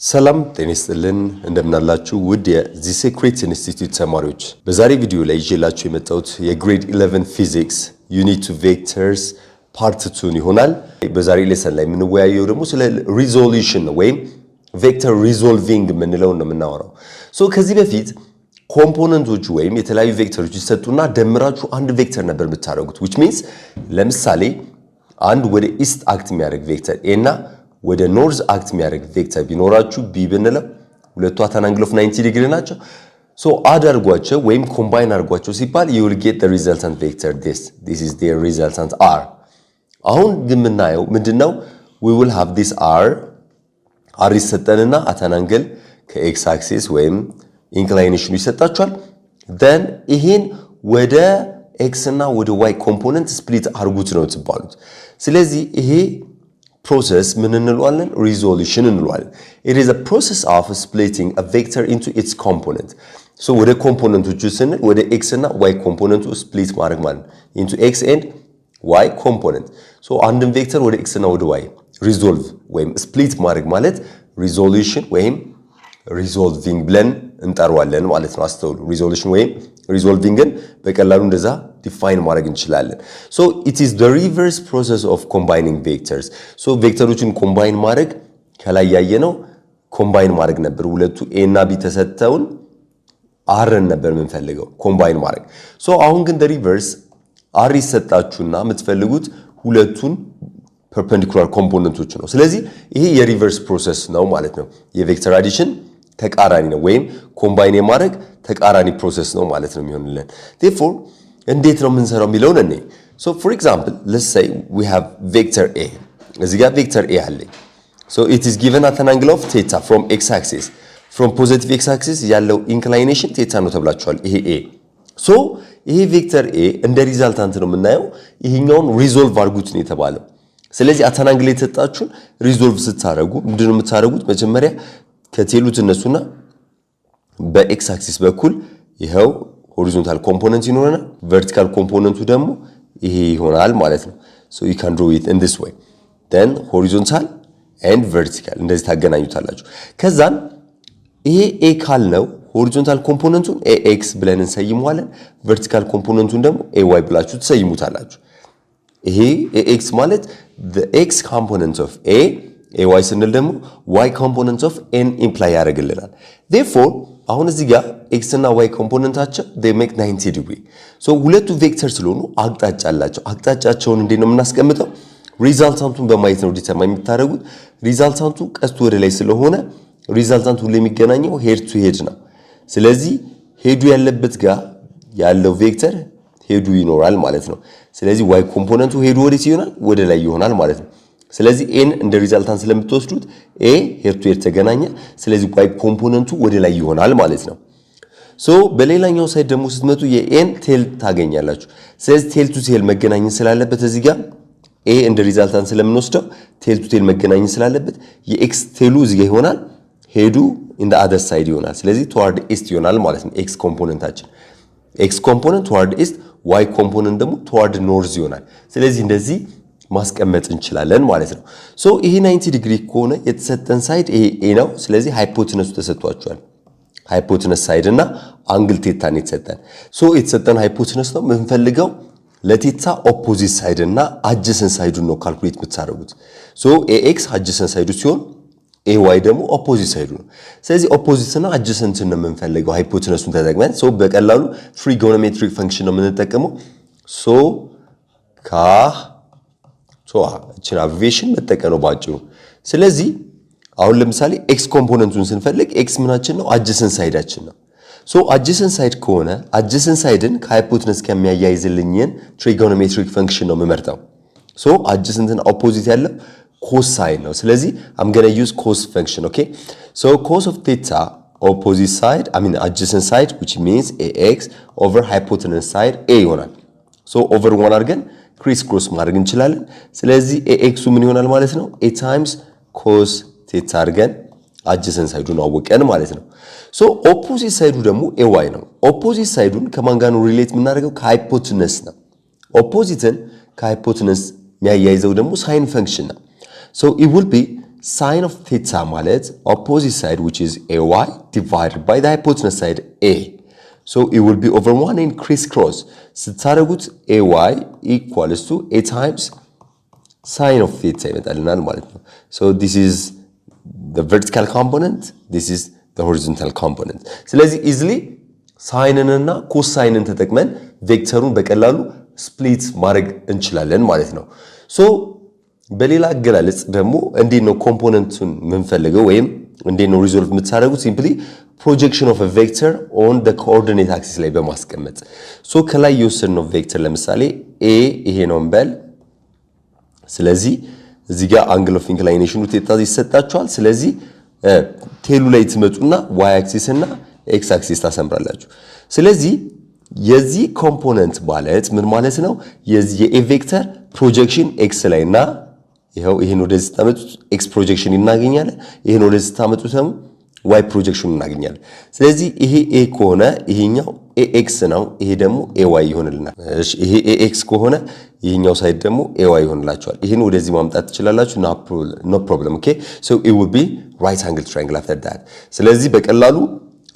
ሰላም ጤና ይስጥልን እንደምናላችሁ ውድ የዚ ሴክሬት ኢንስቲትዩት ተማሪዎች በዛሬ ቪዲዮ ላይ ይዤላችሁ የመጣሁት የግሬድ 11 ፊዚክስ ዩኒት 2 ቬክተርስ ፓርት 2 ይሆናል። በዛሬ ሌሰን ላይ የምንወያየው ደግሞ ስለ ሪዞሉሽን ወይም ቬክተር ሪዞልቪንግ የምንለው ነው የምናወራው። ከዚህ በፊት ኮምፖነንቶቹ ወይም የተለያዩ ቬክተሮች ይሰጡና ደምራችሁ አንድ ቬክተር ነበር የምታደርጉት which means ለምሳሌ አንድ ወደ ኢስት አክት የሚያደርግ ቬክተር ኤ እና ወደ ኖርዝ አክት የሚያደርግ ቬክተር ቢኖራችሁ ቢ ብንለው ሁለቱ at an angle of 90 ዲግሪ ናቸው። አድ አድርጓቸው ወይም ኮምባይን አድርጓቸው ሲባል you will get the resultant vector this is their resultant r። አሁን ግን የምናየው ምንድነው we will have this r ይሰጠንና at an angle ከx axis ወይም ኢንክላይኔሽኑ ይሰጣችኋል then ይሄን ወደ x እና ወደ y ኮምፖነንት ስፕሊት አድርጉት ነው ተባሉት። ስለዚህ ይሄ process ምን እንለዋለን? resolution እንለዋለን። it is a process of splitting a vector into its component ወደ ኮምፖነንቶቹ ስንል ወደ x እና y ኮምፖነንቱ ስፕሊት ማድረግ ማለት into x and y component አንድን ቬክተር ወደ x እና ወደ y resolve ወይም ስፕሊት ማድረግ ማለት resolution ወይም resolving ብለን እንጠራዋለን ማለት ነው። አስተውሉ resolution ወይም resolvingን በቀላሉ እንደዛ ዲፋይን ማድረግ እንችላለን። it is the reverse process of combining vectors ቬክተሮችን ኮምባይን ማድረግ ከላይ ያየነው ኮምባይን ማድረግ ነበር። ሁለቱ a እና b ተሰጥተውን r ነበር የምንፈልገው ኮምባይን ማድረግ። አሁን ግን the reverse r ይሰጣችሁና የምትፈልጉት ሁለቱን perpendicular ኮምፖነንቶች ነው። ስለዚህ ይሄ የሪቨርስ ፕሮሰስ ነው ማለት ነው። የቬክተር አዲሽን ተቃራኒ ነው ወይም ኮምባይን የማድረግ ተቃራኒ ፕሮሰስ ነው ማለት ነው የሚሆንልን። therefore እንዴት ነው የምንሰራው የሚለውን እኔ for example let's say we have vector a እዚህ ጋር ቬክተር a አለኝ it is given at an angle of theta from x axis from positive x axis ያለው ኢንክላይኔሽን theta ነው ተብላችኋል። ይሄ a ይሄ ቬክተር a እንደ ሪዛልታንት ነው የምናየው። ይሄኛውን ሪዞልቭ አድርጉት ነው የተባለው። ስለዚህ at an angle የተጣችሁን ሪዞልቭ ስታደርጉ ምንድነው የምታደርጉት? መጀመሪያ ከቴሉ ትነሱና በኤክስ አክሲስ በኩል ይሄው ሆሪዞንታል ኮምፖነንት ይኖረናል። ቨርቲካል ኮምፖነንቱ ደግሞ ይሄ ይሆናል ማለት ነው። you can draw it in this way then horizontal and vertical እንደዚህ ታገናኙታላችሁ። ከዛን ይሄ a ካልነው ሆሪዞንታል ኮምፖነንቱን ax ብለን እንሰይመዋለን። ቨርቲካል ኮምፖነንቱን ደግሞ ay ብላችሁ ትሰይሙታላችሁ። ይሄ ax ማለት the x component of a ay ስንል ደግሞ y component of n imply ያደርግልናል። therefore አሁን እዚህ ጋር x እና y ኮምፖነንታቸው they make 90 degree ሁለቱ ቬክተር ስለሆኑ አቅጣጫ አላቸው። አቅጣጫቸውን እንዴት ነው የምናስቀምጠው? ሪዛልታንቱን በማየት ነው ዲተርማይን የምታደርጉት። ሪዛልታንቱ ቀስቱ ወደ ላይ ስለሆነ ሪዛልታንቱ ሁሉ የሚገናኘው ሄድ ቱ ሄድ ነው። ስለዚህ ሄዱ ያለበት ጋር ያለው ቬክተር ሄዱ ይኖራል ማለት ነው። ስለዚህ y ኮምፖነንቱ ሄዱ ወዴት ይሆናል? ወደ ላይ ይሆናል ማለት ነው። ስለዚህ n እንደ ሪዛልታንት ስለምትወስዱት a ሄድ ቱ ሄድ ተገናኘ። ስለዚህ y ኮምፖነንቱ ወደ ላይ ይሆናል ማለት ነው። በሌላኛው ሳይድ ደግሞ ስትመጡ የn ቴል ታገኛላችሁ። ስለዚህ ቴል ቱ ቴል መገናኘት ስላለበት እዚህ ጋር a እንደ ሪዛልታንት ስለምንወስደው ቴል ቱ ቴል መገናኘት ስላለበት የx ቴሉ እዚህ ጋር ይሆናል፣ ሄዱ in the other side ይሆናል። ስለዚህ toward east ይሆናል ማለት ነው። x ኮምፖነንታችን x ኮምፖነንት toward east y ኮምፖነንት ደግሞ toward north ይሆናል። ስለዚህ እንደዚህ ማስቀመጥ እንችላለን ማለት ነው። ይሄ 90 ዲግሪ ከሆነ የተሰጠን ሳይድ ይሄ a ነው። ስለዚህ ሃይፖቴነሱ ተሰጥቷቸዋል። ሃይፖቴነስ ሳይድ እና አንግል ቴታ ነው የተሰጠን። የተሰጠን ሃይፖቴነስ ነው የምንፈልገው ለቴታ ኦፖዚት ሳይድ እና አጀሰንት ሳይዱን ነው ካልኩሌት የምታደርጉት። ax አጀሰንት ሳይዱ ሲሆን ay ደግሞ ኦፖዚት ሳይዱ ነው። ስለዚህ ኦፖዚት እና አጀሰንት ነው የምንፈልገው ሃይፖቴነሱን ተጠቅመን በቀላሉ ትሪጎኖሜትሪክ ፈንክሽን ነው የምንጠቀመው። እቺን አብሪቬሽን መጠቀም ነው ባጭሩ። ስለዚህ አሁን ለምሳሌ x ኮምፖነንቱን ስንፈልግ x ምናችን ነው? አጀሰንት ሳይዳችን ነው። አጀሰንት ሳይድ ከሆነ አጀሰንት ሳይድን ከሃይፖቴነስ ከሚያያይዝልኝን ትሪጎኖሜትሪክ ፈንክሽን ነው የምመርጠው። አጀሰንትን ኦፖዚት ያለው ኮስ ሳይድ ነው። ስለዚህ I'm going to use cos function okay cos of theta opposite side adjacent side which means ax over hypotenuse side a ይሆናል። over 1 አድርገን ክሪስ ክሮስ ማድረግ እንችላለን። ስለዚህ ax ምን ይሆናል ማለት ነው? a times cos theta አድርገን አጀሰንት ሳይዱን አወቀን ማለት ነው። ኦፖዚት ሳይዱ ደግሞ ay ነው። ኦፖዚት ሳይዱን ከማን ጋር ነው ሪሌት የምናደርገው? ከሃይፖቴነስ ነው። ኦፖዚትን ከሃይፖቴነስ የሚያያይዘው ደግሞ ሳይን ፈንክሽን ነው። it will be ሳይን ኦፍ ቴታ ማለት ኦፖዚት ሳይድ which is AY divided by the hypotenuse side A. So it will be over 1 and crisscross. ስታደርጉት AY equals to A times sin of theta ይመጣልናል ማለት ነው። So this is the vertical component, this is the horizontal component. ስለዚህ easily ሳይንንና ኮሳይንን ተጠቅመን ቬክተሩን በቀላሉ ስፕሊት ማድረግ እንችላለን ማለት ነው። ሶ በሌላ አገላለጽ ደግሞ እንዴት ነው ኮምፖነንቱን የምንፈልገው ወይም እንዴት ነው ሪዞልቭ የምታደርጉት? ሲምፕሊ ፕሮጀክሽን ኦፍ ቬክተር ኦን ደ ኮኦርዲኔት አክሲስ ላይ በማስቀመጥ ሶ ከላይ የወሰድነው ቬክተር ለምሳሌ ኤ ይሄ ነው እንበል። ስለዚህ እዚህ ጋር አንግል ኦፍ ኢንክላይኔሽኑ ቴታ ይሰጣችኋል። ስለዚህ ቴሉ ላይ ትመጡና ዋይ አክሲስ እና ኤክስ አክሲስ ታሰምራላችሁ። ስለዚህ የዚህ ኮምፖነንት ማለት ምን ማለት ነው? የዚህ የኤ ቬክተር ፕሮጀክሽን ኤክስ ላይ እና ይሄው ይሄን ወደዚህ ታመጡት ኤክስ ፕሮጀክሽን እናገኛለን። ይሄን ወደዚህ ታመጡት ደግሞ ዋይ ፕሮጀክሽን እናገኛለን። ስለዚህ ይሄ ኤ ከሆነ ይሄኛው ኤ ኤክስ ነው፣ ይሄ ደግሞ ኤ ዋይ ይሆንልናል። እሺ ይሄ ኤ ኤክስ ከሆነ ይሄኛው ሳይድ ደግሞ ኤ ዋይ ይሆንላችኋል። ይሄን ወደዚህ ማምጣት ትችላላችሁ። ኖ ፕሮብለም ኦኬ። ሶ ኢት ዊል ቢ ራይት አንግል ትራያንግል አፍተር ዳት። ስለዚህ በቀላሉ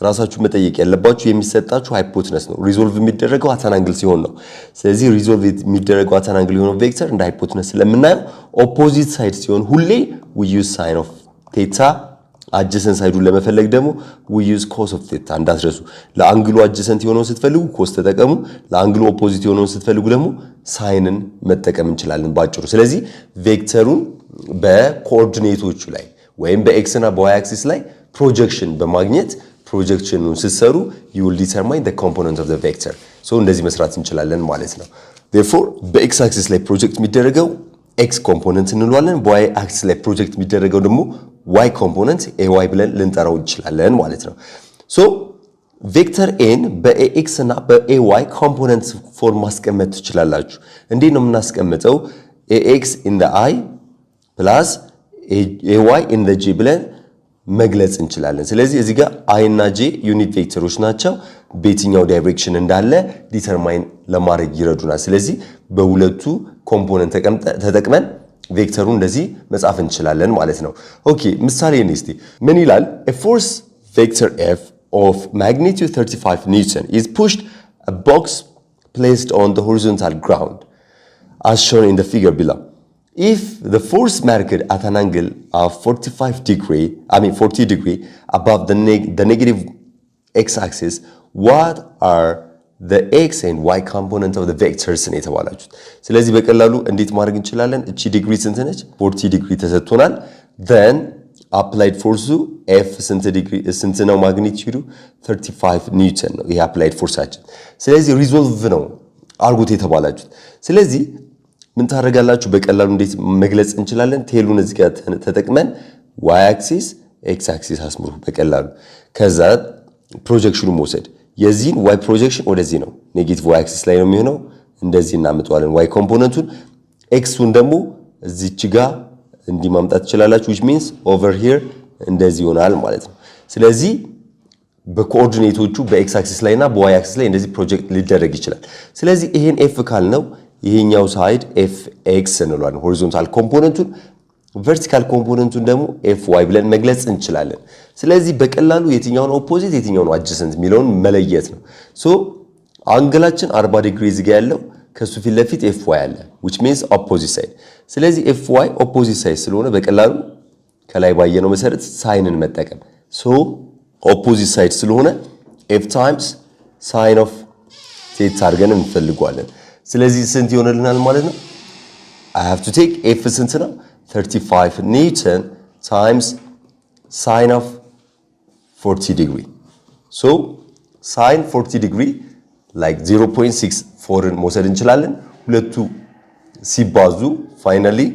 ራሳችሁ መጠየቅ ያለባችሁ የሚሰጣችሁ ሃይፖቴነስ ነው። ሪዞልቭ የሚደረገው አት አን አንግል ሲሆን ነው። ስለዚህ ሪዞልቭ የሚደረገው አት አን አንግል የሆነው ቬክተር እንደ ሃይፖቴነስ ስለምናየው ኦፖዚት ሳይድ ሲሆን ሁሌ we use sin of theta። አጀሰንት ሳይዱን ለመፈለግ ደግሞ we use cos of theta እንዳትረሱ። ለአንግሉ አጀሰንት የሆነውን ስትፈልጉ ኮስ ተጠቀሙ፣ ለአንግሉ ኦፖዚት የሆነውን ስትፈልጉ ደግሞ ሳይንን መጠቀም እንችላለን ባጭሩ። ስለዚህ ቬክተሩን በኮኦርዲኔቶቹ ላይ ወይም በኤክስ እና በዋይ አክሲስ ላይ ፕሮጀክሽን በማግኘት ፕሮጀክሽኑን ስትሰሩ you will determine the component of the vector። so እንደዚህ መስራት እንችላለን ማለት ነው። therefore በኤክስ አክሲስ ላይ ፕሮጀክት የሚደረገው ኤክስ ኮምፖነንት እንለዋለን። በዋይ አክሲስ ላይ ፕሮጀክት የሚደረገው ደግሞ ዋይ ኮምፖነንት ኤዋይ ብለን ልንጠራው እንችላለን ማለት ነው። so ቬክተር ኤን በኤክስ እና በኤዋይ ኮምፖነንት ፎርም ማስቀመጥ ትችላላችሁ። እንዴት ነው የምናስቀምጠው? ኤክስ in the i plus ኤዋይ in the j ብለን መግለጽ እንችላለን። ስለዚህ እዚህ ጋር አይ እና ጄ ዩኒት ቬክተሮች ናቸው። በየትኛው ዳይሬክሽን እንዳለ ዲተርማይን ለማድረግ ይረዱናል። ስለዚህ በሁለቱ ኮምፖነንት ተጠቅመን ቬክተሩን እንደዚህ መጻፍ እንችላለን ማለት ነው። ኦኬ ምሳሌ እስቲ ምን ይላል? a force vector f of magnitude 35 newton is pushed a box placed on the horizontal ground as shown in the figure below. If the force marked at an angle of 40 degree above the negative x-axis, what are the x and y component of the vectors ነው የተባላችሁት። ስለዚህ በቀላሉ እንዴት ማድረግ እንችላለን? እቺ ዲግሪ ስንት ነች? 40 ዲግሪ ተሰጥቶናል። then applied force f ስንት ነው? ማግኒቲዩዱ 35 ኒውተን ነው። ይሄ applied forceአችን። ስለዚህ ሪዞልቭ ነው አርጉት የተባላችሁት። ስለዚህ ምን ታደርጋላችሁ? በቀላሉ እንዴት መግለጽ እንችላለን? ቴሉን እዚህ ጋር ተጠቅመን ዋይ አክሲስ ኤክስ አክሲስ አስምሩ በቀላሉ። ከዛ ፕሮጀክሽኑ መውሰድ የዚህን ዋይ ፕሮጀክሽን ወደዚህ ነው፣ ኔጌቲቭ ዋይ አክሲስ ላይ ነው የሚሆነው። እንደዚህ እናመጣዋለን ዋይ ኮምፖነንቱን። ኤክሱን ደግሞ እዚች ጋር እንዲህ ማምጣት ትችላላችሁ። which means over here እንደዚህ ይሆናል ማለት ነው። ስለዚህ በኮኦርዲኔቶቹ በኤክስ አክሲስ ላይና በዋይ አክሲስ ላይ እንደዚህ ፕሮጀክት ሊደረግ ይችላል። ስለዚህ ይሄን ኤፍ ካልነው ይሄኛው ሳይድ ኤፍ ኤክስ እንለዋለን ሆሪዞንታል ኮምፖነንቱን፣ ቨርቲካል ኮምፖነንቱን ደግሞ ኤፍ ዋይ ብለን መግለጽ እንችላለን። ስለዚህ በቀላሉ የትኛውን ኦፖዚት የትኛውን አጀሰንት የሚለውን መለየት ነው። ሶ አንግላችን 40 ዲግሪ እዚህ ጋር ያለው ከሱ ፊት ለፊት ኤፍ ዋይ አለ which means opposite side። ስለዚህ ኤፍ ዋይ ኦፖዚት ሳይድ ስለሆነ በቀላሉ ከላይ ባየነው መሰረት ሳይንን መጠቀም ሶ ኦፖዚት ሳይድ ስለሆነ ኤፍ ታይምስ ሳይን ኦፍ ቴታ አድርገን እንፈልገዋለን። ስለዚህ ስንት ይሆንልናል ማለት ነው? I have to take f ስንት ነው? 35 ኒውተን times sin of 40 degree. So sin 40 degree like 0.64 መውሰድ እንችላለን። ሁለቱ ሲባዙ finally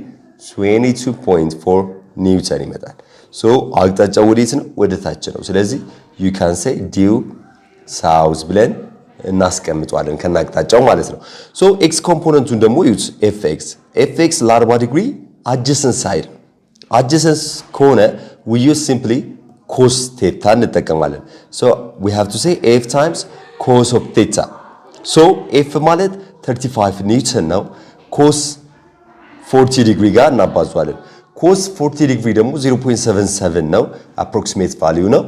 22.4 ኒውተን ይመጣል። So አቅጣጫው ወዴት ነው? ወደ ታች ነው። ስለዚህ you can say due south ብለን እናስቀምጣለን ከናቅጣጫው ማለት ነው። ሶ ኤክስ ኮምፖነንቱን ደግሞ ዩዝ ኤፍ ኤክስ ለ40 ዲግሪ አጀሰንት ሳይድ አጀሰንት ከሆነ we use simply cos theta እንጠቀማለን። ሶ we have to say f times cos of theta። ሶ ኤፍ ማለት 35 ኒውተን ነው። cos 40 ዲግሪ ጋር እናባዛዋለን። cos 40 ዲግሪ ደግሞ 0.77 ነው approximate value ነው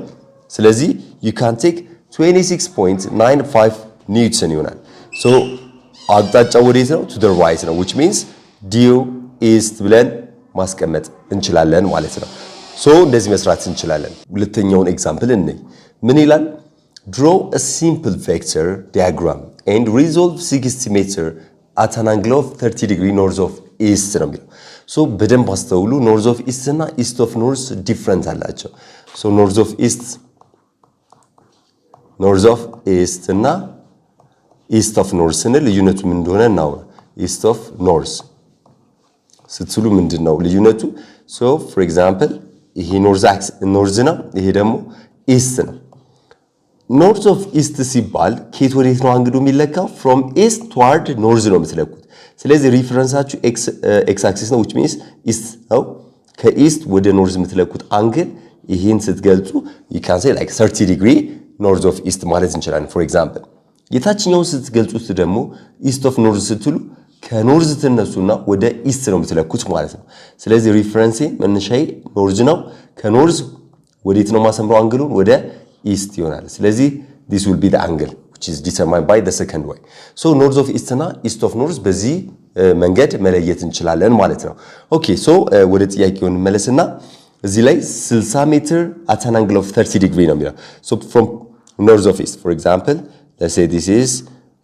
ስለዚህ you can take 26.95 ኒውተን ይሆናል so አቅጣጫው ወዴት ነው to the right ነው which means due east ብለን ማስቀመጥ እንችላለን ማለት ነው so እንደዚህ መስራት እንችላለን ሁለተኛውን ኤግዛምፕል እንይ ምን ይላል draw a simple vector diagram and resolve 60 meter at an angle of 30 degree north of east ነው የሚለው so በደንብ አስተውሉ north of east እና east of north different አላቸው so north of east እና east of north ስንል ልዩነቱ ምን እንደሆነ እናውራ east of north ስትሉ ምንድነው ልዩነቱ so for example ይሄ north ነው ይሄ ደግሞ east ነው north of east ሲባል ከየት ወዴት ነው አንግሉ የሚለካው from east toward north ነው የምትለኩት ስለዚህ ሪፈረንሳችሁ x axis ነው which means east ነው ከeast ወደ north የምትለኩት አንግል ይሄን ስትገልጹ you can say like 30 degree north of east ማለት እንችላለን for example የታችኛው ስትገልጹት ደግሞ east of north ስትሉ ከኖርዝ ተነሱና ወደ ኢስት ነው የምትለኩት ማለት ነው ስለዚህ ሪፈረንስ መነሻዬ ኖርዝ ነው ከኖርዝ ወዴት ነው ማሰምረው አንግሉን ወደ ኢስት ይሆናል ስለዚህ this will be the angle which is determined by the second way so north of east እና east of north በዚህ መንገድ መለየት እንችላለን ማለት ነው ኦኬ so ወደ ጥያቄው እንመለስና እዚህ ላይ 60 ሜትር at an angle of 30 degree ነው የሚለው so from north of east for example let's say this is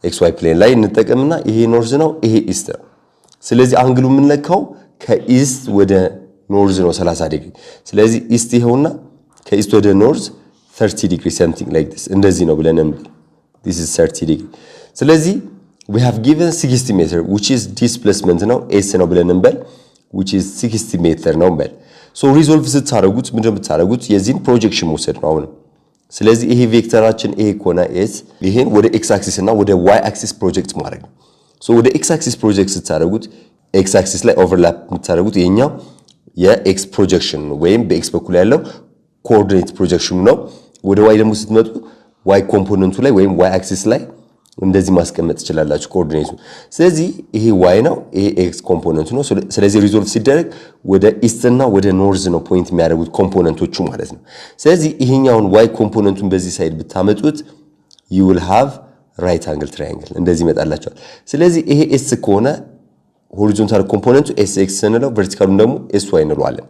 xy plane ላይ እንጠቀምና ይሄ ኖርዝ ነው ይሄ ኢስት ነው ስለዚህ አንግሉ የምንለካው ከኢስት ወደ ኖርዝ ነው 30 ዲግሪ ስለዚህ ኢስት ይሄውና ከኢስት ወደ ኖርዝ 30 degree something like this እንደዚህ ነው ብለን this is 30 degree ስለዚህ we have given 60 meter which is displacement ነው s ነው ብለን እንበል which is 60 meter ነው እንበል so resolve ስታረጉት ምንድነው የምታረጉት የዚህን ፕሮጀክሽን መውሰድ ነው አሁን ስለዚህ ይሄ ቬክተራችን ይሄ ኮና s ይሄን ወደ x axis እና ወደ y axis ፕሮጀክት ማድረግ ነው so ወደ x axis ፕሮጀክት ስታረጉት x axis ላይ ኦቨርላፕ የምታረጉት ይሄኛው የx ፕሮጀክሽን ነው ወይም በx በኩል ያለው ኮኦርዲኔት ፕሮጀክሽን ነው ወደ y ደግሞ ስትመጡ y ኮምፖነንቱ ላይ ወይም y axis ላይ እንደዚህ ማስቀመጥ ይችላልላችሁ ኮኦርዲኔቱ ስለዚህ ይሄ y ነው ይሄ x ኮምፖነንቱ ነው ስለዚህ ሪዞልቭ ሲደረግ ወደ ኢስት እና ወደ ኖርዝ ነው ፖይንት የሚያደርጉት ኮምፖነንቶቹ ማለት ነው ስለዚህ ይሄኛውን y ኮምፖነንቱን በዚህ ሳይድ ብታመጡት you will have right angle triangle እንደዚህ ይመጣላችኋል ስለዚህ ይሄ s ከሆነ ሆሪዞንታል ኮምፖነንቱ sx ስንለው ቨርቲካሉን ደግሞ sy እንለዋለን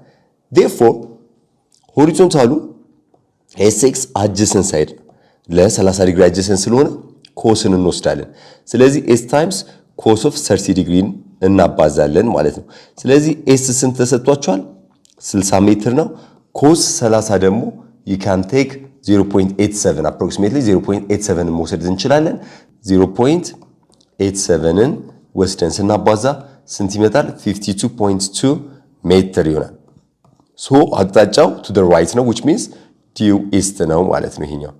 therefore ሆሪዞንታሉ sx adjacent side ለ30 ዲግሪ adjacent ስለሆነ ኮስን እንወስዳለን ስለዚህ s times cos of 30 ዲግሪ እናባዛለን ማለት ነው ስለዚህ s ስንት ተሰጥቷቸዋል 60 ሜትር ነው cos 30 ደግሞ you can take 0.87 approximately 0.87 መውሰድ እንችላለን 0.87 ን ወስደን ስናባዛ ስንት ይመጣል 52.2 ሜትር ይሆናል so አቅጣጫው to the right ነው which means due east ነው ማለት ነው ይሄኛው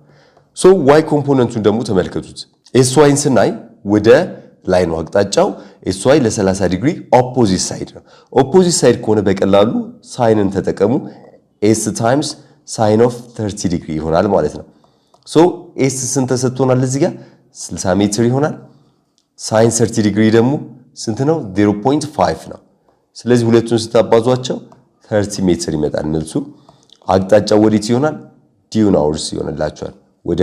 so y ኮምፖነንቱን ደግሞ ተመልከቱት sy ን ስናይ ወደ ላይ ነው አቅጣጫው sy ለ30 ዲግሪ ኦፖዚት ሳይድ ነው ኦፖዚት ሳይድ ከሆነ በቀላሉ ሳይንን ተጠቀሙ s times sin of 30 ዲግሪ ይሆናል ማለት ነው so s ስንት ተሰጥቶናል እዚህ ጋር 60 ሜትር ይሆናል sin 30 ዲግሪ ደግሞ ስንት ነው 0.5 ነው ስለዚህ ሁለቱን ስታባዟቸው 30 ሜትር ይመጣል መልሱ አቅጣጫው ወዴት ይሆናል ዲው ኖርዝ ይሆንላችኋል ወደ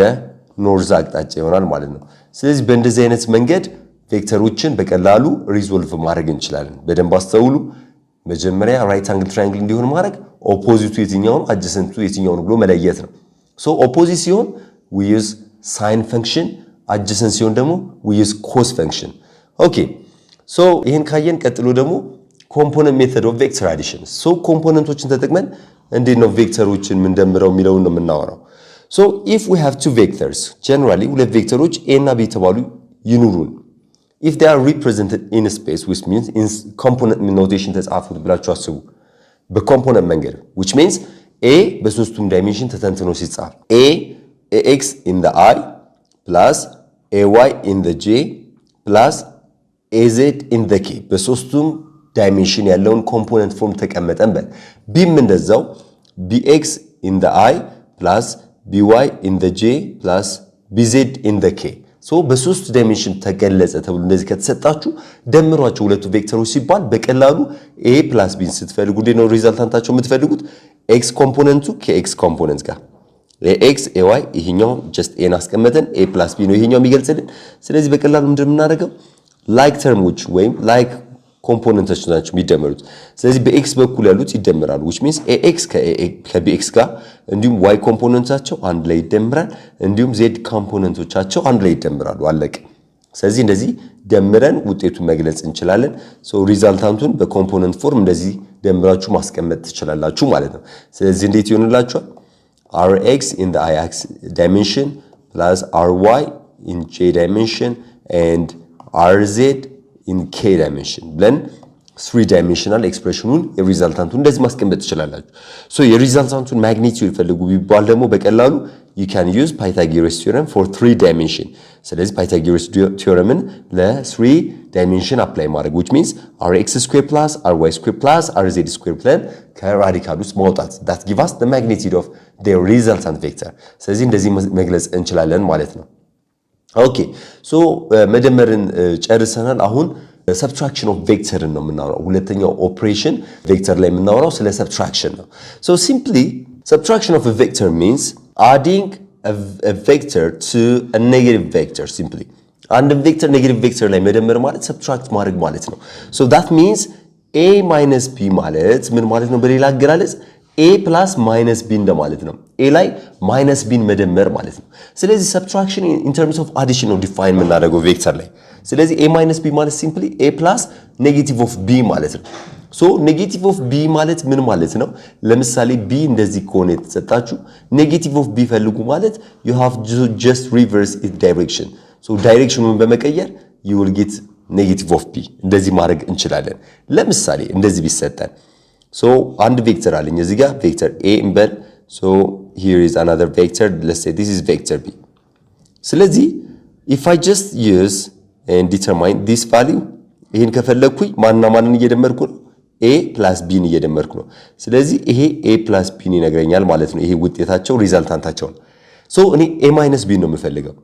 ኖርዝ አቅጣጫ ይሆናል ማለት ነው ስለዚህ በእንደዚህ አይነት መንገድ ቬክተሮችን በቀላሉ ሪዞልቭ ማድረግ እንችላለን በደንብ አስተውሉ መጀመሪያ ራይት አንግል ትራያንግል እንዲሆን ማድረግ ኦፖዚቱ የትኛው ነው አጀሰንቱ የትኛው ነው ብሎ መለየት ነው ሶ ኦፖዚት ሲሆን we use sin function adjacent ሲሆን ደግሞ we use cos function ኦኬ ሶ ይሄን ካየን ቀጥሎ ደግሞ component method of vector addition ሶ ኮምፖነንቶችን ተጠቅመን እንዴት ነው ቬክተሮችን ምን ደምረው የሚለው ነው የምናወራው so if we have two vectors generally ሁለት ቬክተሮች a እና b ተባሉ ይኑሩን if they are represented in space which means in component notation ተጻፉት ብላችሁ አስቡ በኮምፖነንት መንገድ which means a በሶስቱም ዳይሜንሽን ተተንትኖ ሲጻፍ a ax in the I plus ay in the j plus az in the k በሶስቱም ዳይሜንሽን ያለውን ኮምፖነንት ፎርም ተቀመጠን በል bም እንደዛው bx in the I plus by in the j plus bz in the k ሶ በሶስት ዳይሜንሽን ተገለጸ ተብሎ እንደዚህ ከተሰጣችሁ ደምሯቸው ሁለቱ ቬክተሮች ሲባል በቀላሉ a + b ስትፈልጉ እንዴት ነው ሪዛልታንታቸው የምትፈልጉት x ኮምፖነንቱ ከx ኮምፖነንት ጋር x ay ይሄኛው just a አስቀመጠን a + b ነው ይሄኛው የሚገልጽልን ስለዚህ በቀላሉ እንደምናደርገው ላይክ ተርሞች ወይም ላይክ ኮምፖነንቶች ናቸው የሚደመሩት ስለዚህ በx በኩል ያሉት ይደመራሉ which means ax ከbx ጋር እንዲሁም y ኮምፖነንታቸው አንድ ላይ ይደመራል እንዲሁም z ኮምፖነንቶቻቸው አንድ ላይ ይደመራሉ አለቀ ስለዚህ እንደዚህ ደምረን ውጤቱን መግለጽ እንችላለን ሶ ሪዛልታንቱን በኮምፖነንት ፎርም እንደዚህ ደምራችሁ ማስቀመጥ ትችላላችሁ ማለት ነው ስለዚህ እንዴት ይሆንላችኋል rx in the i-axis dimension plus ry in j dimension and rz in k dimension ብለን 3 dimensional expressionውን የሪዛልታንቱን እንደዚህ ማስቀመጥ ትችላላችሁ ሶ የሪዛልታንቱን ማግኒቲዩድ ፈልጉ ቢባል ደግሞ በቀላሉ you can use Pythagoras theorem for 3 dimension ስለዚህ Pythagoras theoremን ለ3 dimension apply ማድረግ which means rx² plus ry² plus rz² ብለን ከራዲካል ውስጥ ማውጣት that give us the magnitude of the resultant vector ስለዚህ እንደዚህ መግለጽ እንችላለን ማለት ነው ኦኬ ሶ መደመርን ጨርሰናል አሁን subtraction of vector ነው የምናወራው ሁለተኛው ኦፕሬሽን ቬክተር ላይ የምናወራው ስለ subtraction ነው so simply subtraction of a vector means adding a vector to a negative vector simply አንድ ቬክተር ኔጌቲቭ ቬክተር ላይ መደመር ማለት subtract ማድረግ ማለት ነው so that means a minus b ማለት ምን ማለት ነው በሌላ አገላለጽ a plus minus b እንደማለት ነው a ላይ minus b መደመር ማለት ነው ስለዚህ subtraction in terms of addition ነው ዲፋይን የምናደርገው ቬክተር ላይ ስለዚህ a minus b ማለት simply a plus negative of b ማለት ነው so negative of b ማለት ምን ማለት ነው ለምሳሌ b እንደዚህ ከሆነ የተሰጣችሁ negative of b ፈልጉ ማለት you have to just reverse its direction so directionውን በመቀየር you will get negative of b እንደዚህ ማድረግ እንችላለን ለምሳሌ እንደዚህ ቢሰጠን so አንድ ቬክተር አለኝ እዚህ ጋር ቬክተር a እንበል so here is another vector let's say this is vector b ስለዚህ if I just use and determine this value ይሄን ከፈለኩኝ ማንንም እየደመርኩ ነው a plus b እየደመርኩ ነው ስለዚህ ይሄ a plus b ይነግረኛል ማለት ነው ይሄ ውጤታቸው ሪዛልታንታቸው ነው so እኔ a minus b ነው የምፈልገው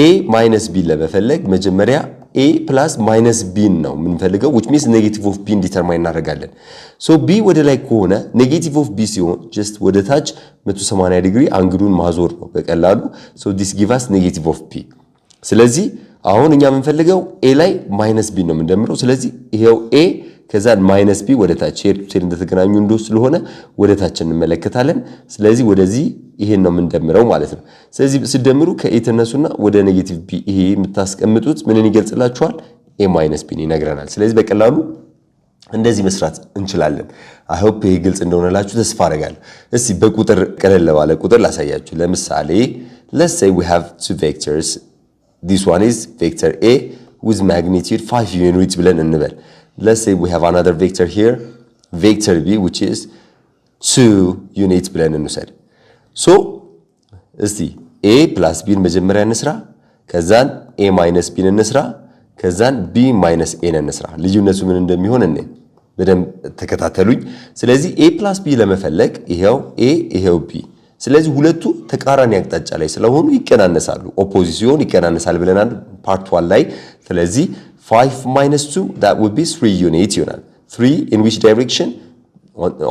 a minus b ለመፈለግ መጀመሪያ a plus minus b ነው የምንፈልገው which means negative of b ዲተርማይን እናደርጋለን so b ወደ ላይ ከሆነ negative of b ሲሆን just ወደ ታች 180 ዲግሪ አንግሉን ማዞር ነው በቀላሉ so this give us negative of b ስለዚህ አሁን እኛ የምንፈልገው a ላይ minus b ነው የምንደምረው ስለዚህ ይሄው a ከዛ minus b ወደ ታች ሄድ ቱ ሄድ እንደተገናኙ እንደው ስለሆነ ወደ ታች እንመለከታለን ስለዚህ ወደዚህ ይሄን ነው የምንደምረው ማለት ነው ስለዚህ ሲደምሩ ከa ተነሱና ወደ ኔጌቲቭ b ይሄ የምታስቀምጡት ምንን ይገልጽላችኋል a minus b ይነግረናል ስለዚህ በቀላሉ እንደዚህ መስራት እንችላለን I hope ይሄ ግልጽ እንደሆነላችሁ ተስፋ አደርጋለሁ እስቲ በቁጥር ቀለል ባለ ቁጥር ላሳያችሁ ለምሳሌ let's say we have two vectors this one is vector a with magnitude 5 units ብለን እንበል let's say we have another vector here vector b which is 2 units ብለን እንውሰድ so እስቲ a plus b መጀመሪያ እንስራ ከዛን a minus b እንስራ ከዛን b minus a እንስራ ልዩነቱ ምን እንደሚሆን እንዴ በደንብ ተከታተሉኝ ስለዚህ a plus b ለመፈለግ ይሄው a ይሄው b ስለዚህ ሁለቱ ተቃራኒ አቅጣጫ ላይ ስለሆኑ ይቀናነሳሉ ኦፖዚሽን ይቀናነሳል ብለናል ፓርት 1 ላይ ስለዚህ 5 minus 2 that would be 3 units ይሆናል 3 in which direction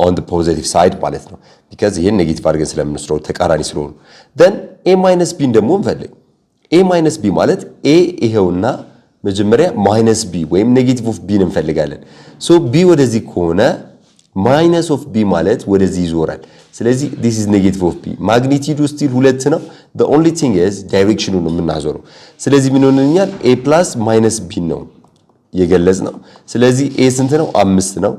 on the positive side ማለት ነው because ይሄን ኔጌቲቭ አድርገን ስለምንስራው ተቃራኒ ስለሆኑ then a minus b ደግሞ እንፈልግ a minus b ማለት a ይሄውና መጀመሪያ minus b ወይም negative of b እንፈልጋለን so b ወደዚህ ከሆነ minus of b ማለት ወደዚህ ይዞራል ስለዚህ this is negative of b magnitude still 2 ነው the only thing is direction ነው የምናዞረው ስለዚህ ምን ሆነኛል a plus minus b ነው የገለጽ ነው ስለዚህ a ስንት ነው 5 ነው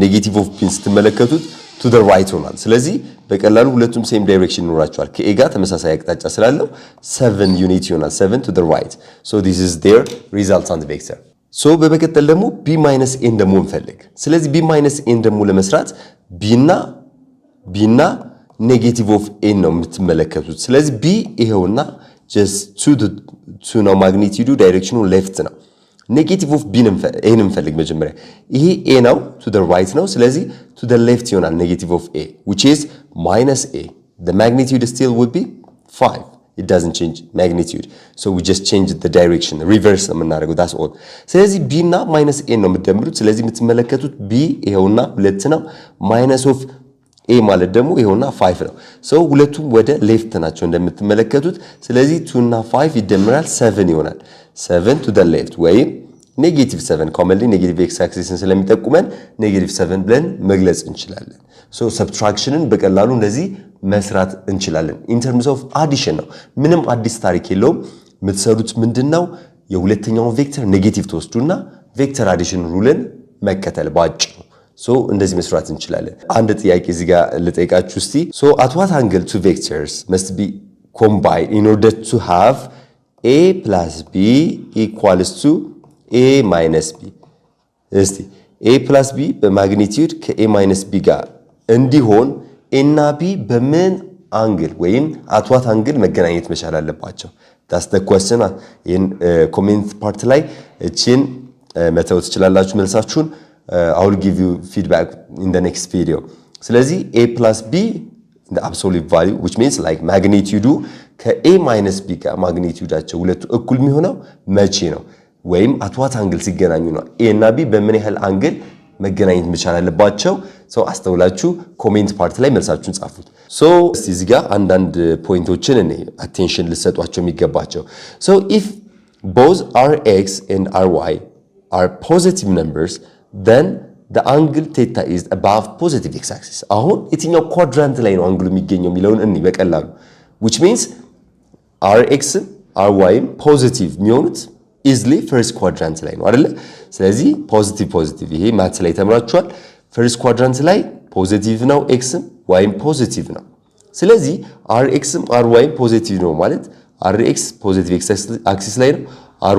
negative of b ስትመለከቱት to the right ሆኗል ስለዚህ በቀላሉ ሁለቱም same direction ይኖራቸዋል ከa ጋር ተመሳሳይ አቅጣጫ ስላለው 7 ዩኒት ይሆናል 7 to the right so this is their resultant vector so በመቀጠል ደግሞ b minus a ደግሞ እንፈልግ ስለዚህ b minus a ደግሞ ለመስራት b እና negative of a ነው የምትመለከቱት ስለዚህ b ይሄውና just to ነው magnitude direction left ነው negative of b a እንፈልግ መጀመሪያ ይሄ a ነው to the right ነው ስለዚህ to the left ይሆናል negative of a which is minus a the magnitude still would be 5 it doesn't change magnitude. So we just change the direction, reverse ነው የምናደርገው, that's all. ስለዚህ b እና minus a ነው የምትደምሩት። ስለዚህ የምትመለከቱት b ይሄውና 2 ነው minus of a ማለት ደግሞ ይሄውና 5 ነው። so ሁለቱም ወደ ሌፍት ናቸው እንደምትመለከቱት። ስለዚህ 2 እና 5 ይደምራል 7 ይሆናል። 7 to the left ወይም -7 commonly negative x axisን ስለሚጠቁመን -7 ብለን መግለጽ እንችላለን። so subtractionን በቀላሉ እንደዚህ መስራት እንችላለን። in terms of addition ነው፣ ምንም አዲስ ታሪክ የለውም። የምትሰሩት ምንድነው? የሁለተኛውን ቬክተር ኔጌቲቭ ተወስዱና ቬክተር አዲሽን ሩልን መከተል ባጭሩ። so እንደዚህ መስራት እንችላለን። አንድ ጥያቄ እዚህ ጋር ልጠይቃችሁ እስቲ። so at what angle two vectors must be combined in order to have a plus b equals to a minus b? እስቲ a plus b በማግኒቲዩድ ከa minus b ጋር እንዲሆን a እና b በምን አንግል ወይም at what angle መገናኘት መቻል አለባቸው? that's the question። in comment part ላይ እቺን መተው ትችላላችሁ መልሳችሁን። I will give you feedback in the next video። ስለዚህ a plus b the absolute value which means like magnitude ከa minus b ጋር ማግኒቲዩዳቸው ሁለቱ እኩል የሚሆነው መቼ ነው? ወይም at what angle ሲገናኙ ነው? a እና b በምን ያህል አንግል መገናኘት መቻል አለባቸው? so አስተውላችሁ ኮሜንት ፓርት ላይ መልሳችሁን ጻፉት። so እዚህ ጋር አንዳንድ ፖይንቶችን እኔ attention ልሰጧቸው የሚገባቸው። so if both rx and ry are positive numbers then the angle theta is above positive x axis። አሁን የትኛው ኳድራንት ላይ ነው አንግሉ የሚገኘው የሚለውን እኔ በቀላሉ which means rx ry ፖዚቲቭ የሚሆኑት easily first quadrant ላይ ነው አይደለ? ስለዚህ ፖዚቲቭ ይሄ ማትስ ላይ ተምራችኋል። first quadrant ላይ ፖዚቲቭ ነው x y ፖዚቲቭ ነው። ስለዚህ rx ry ፖዚቲቭ ነው ማለት rx ፖዚቲቭ x axis ላይ ነው፣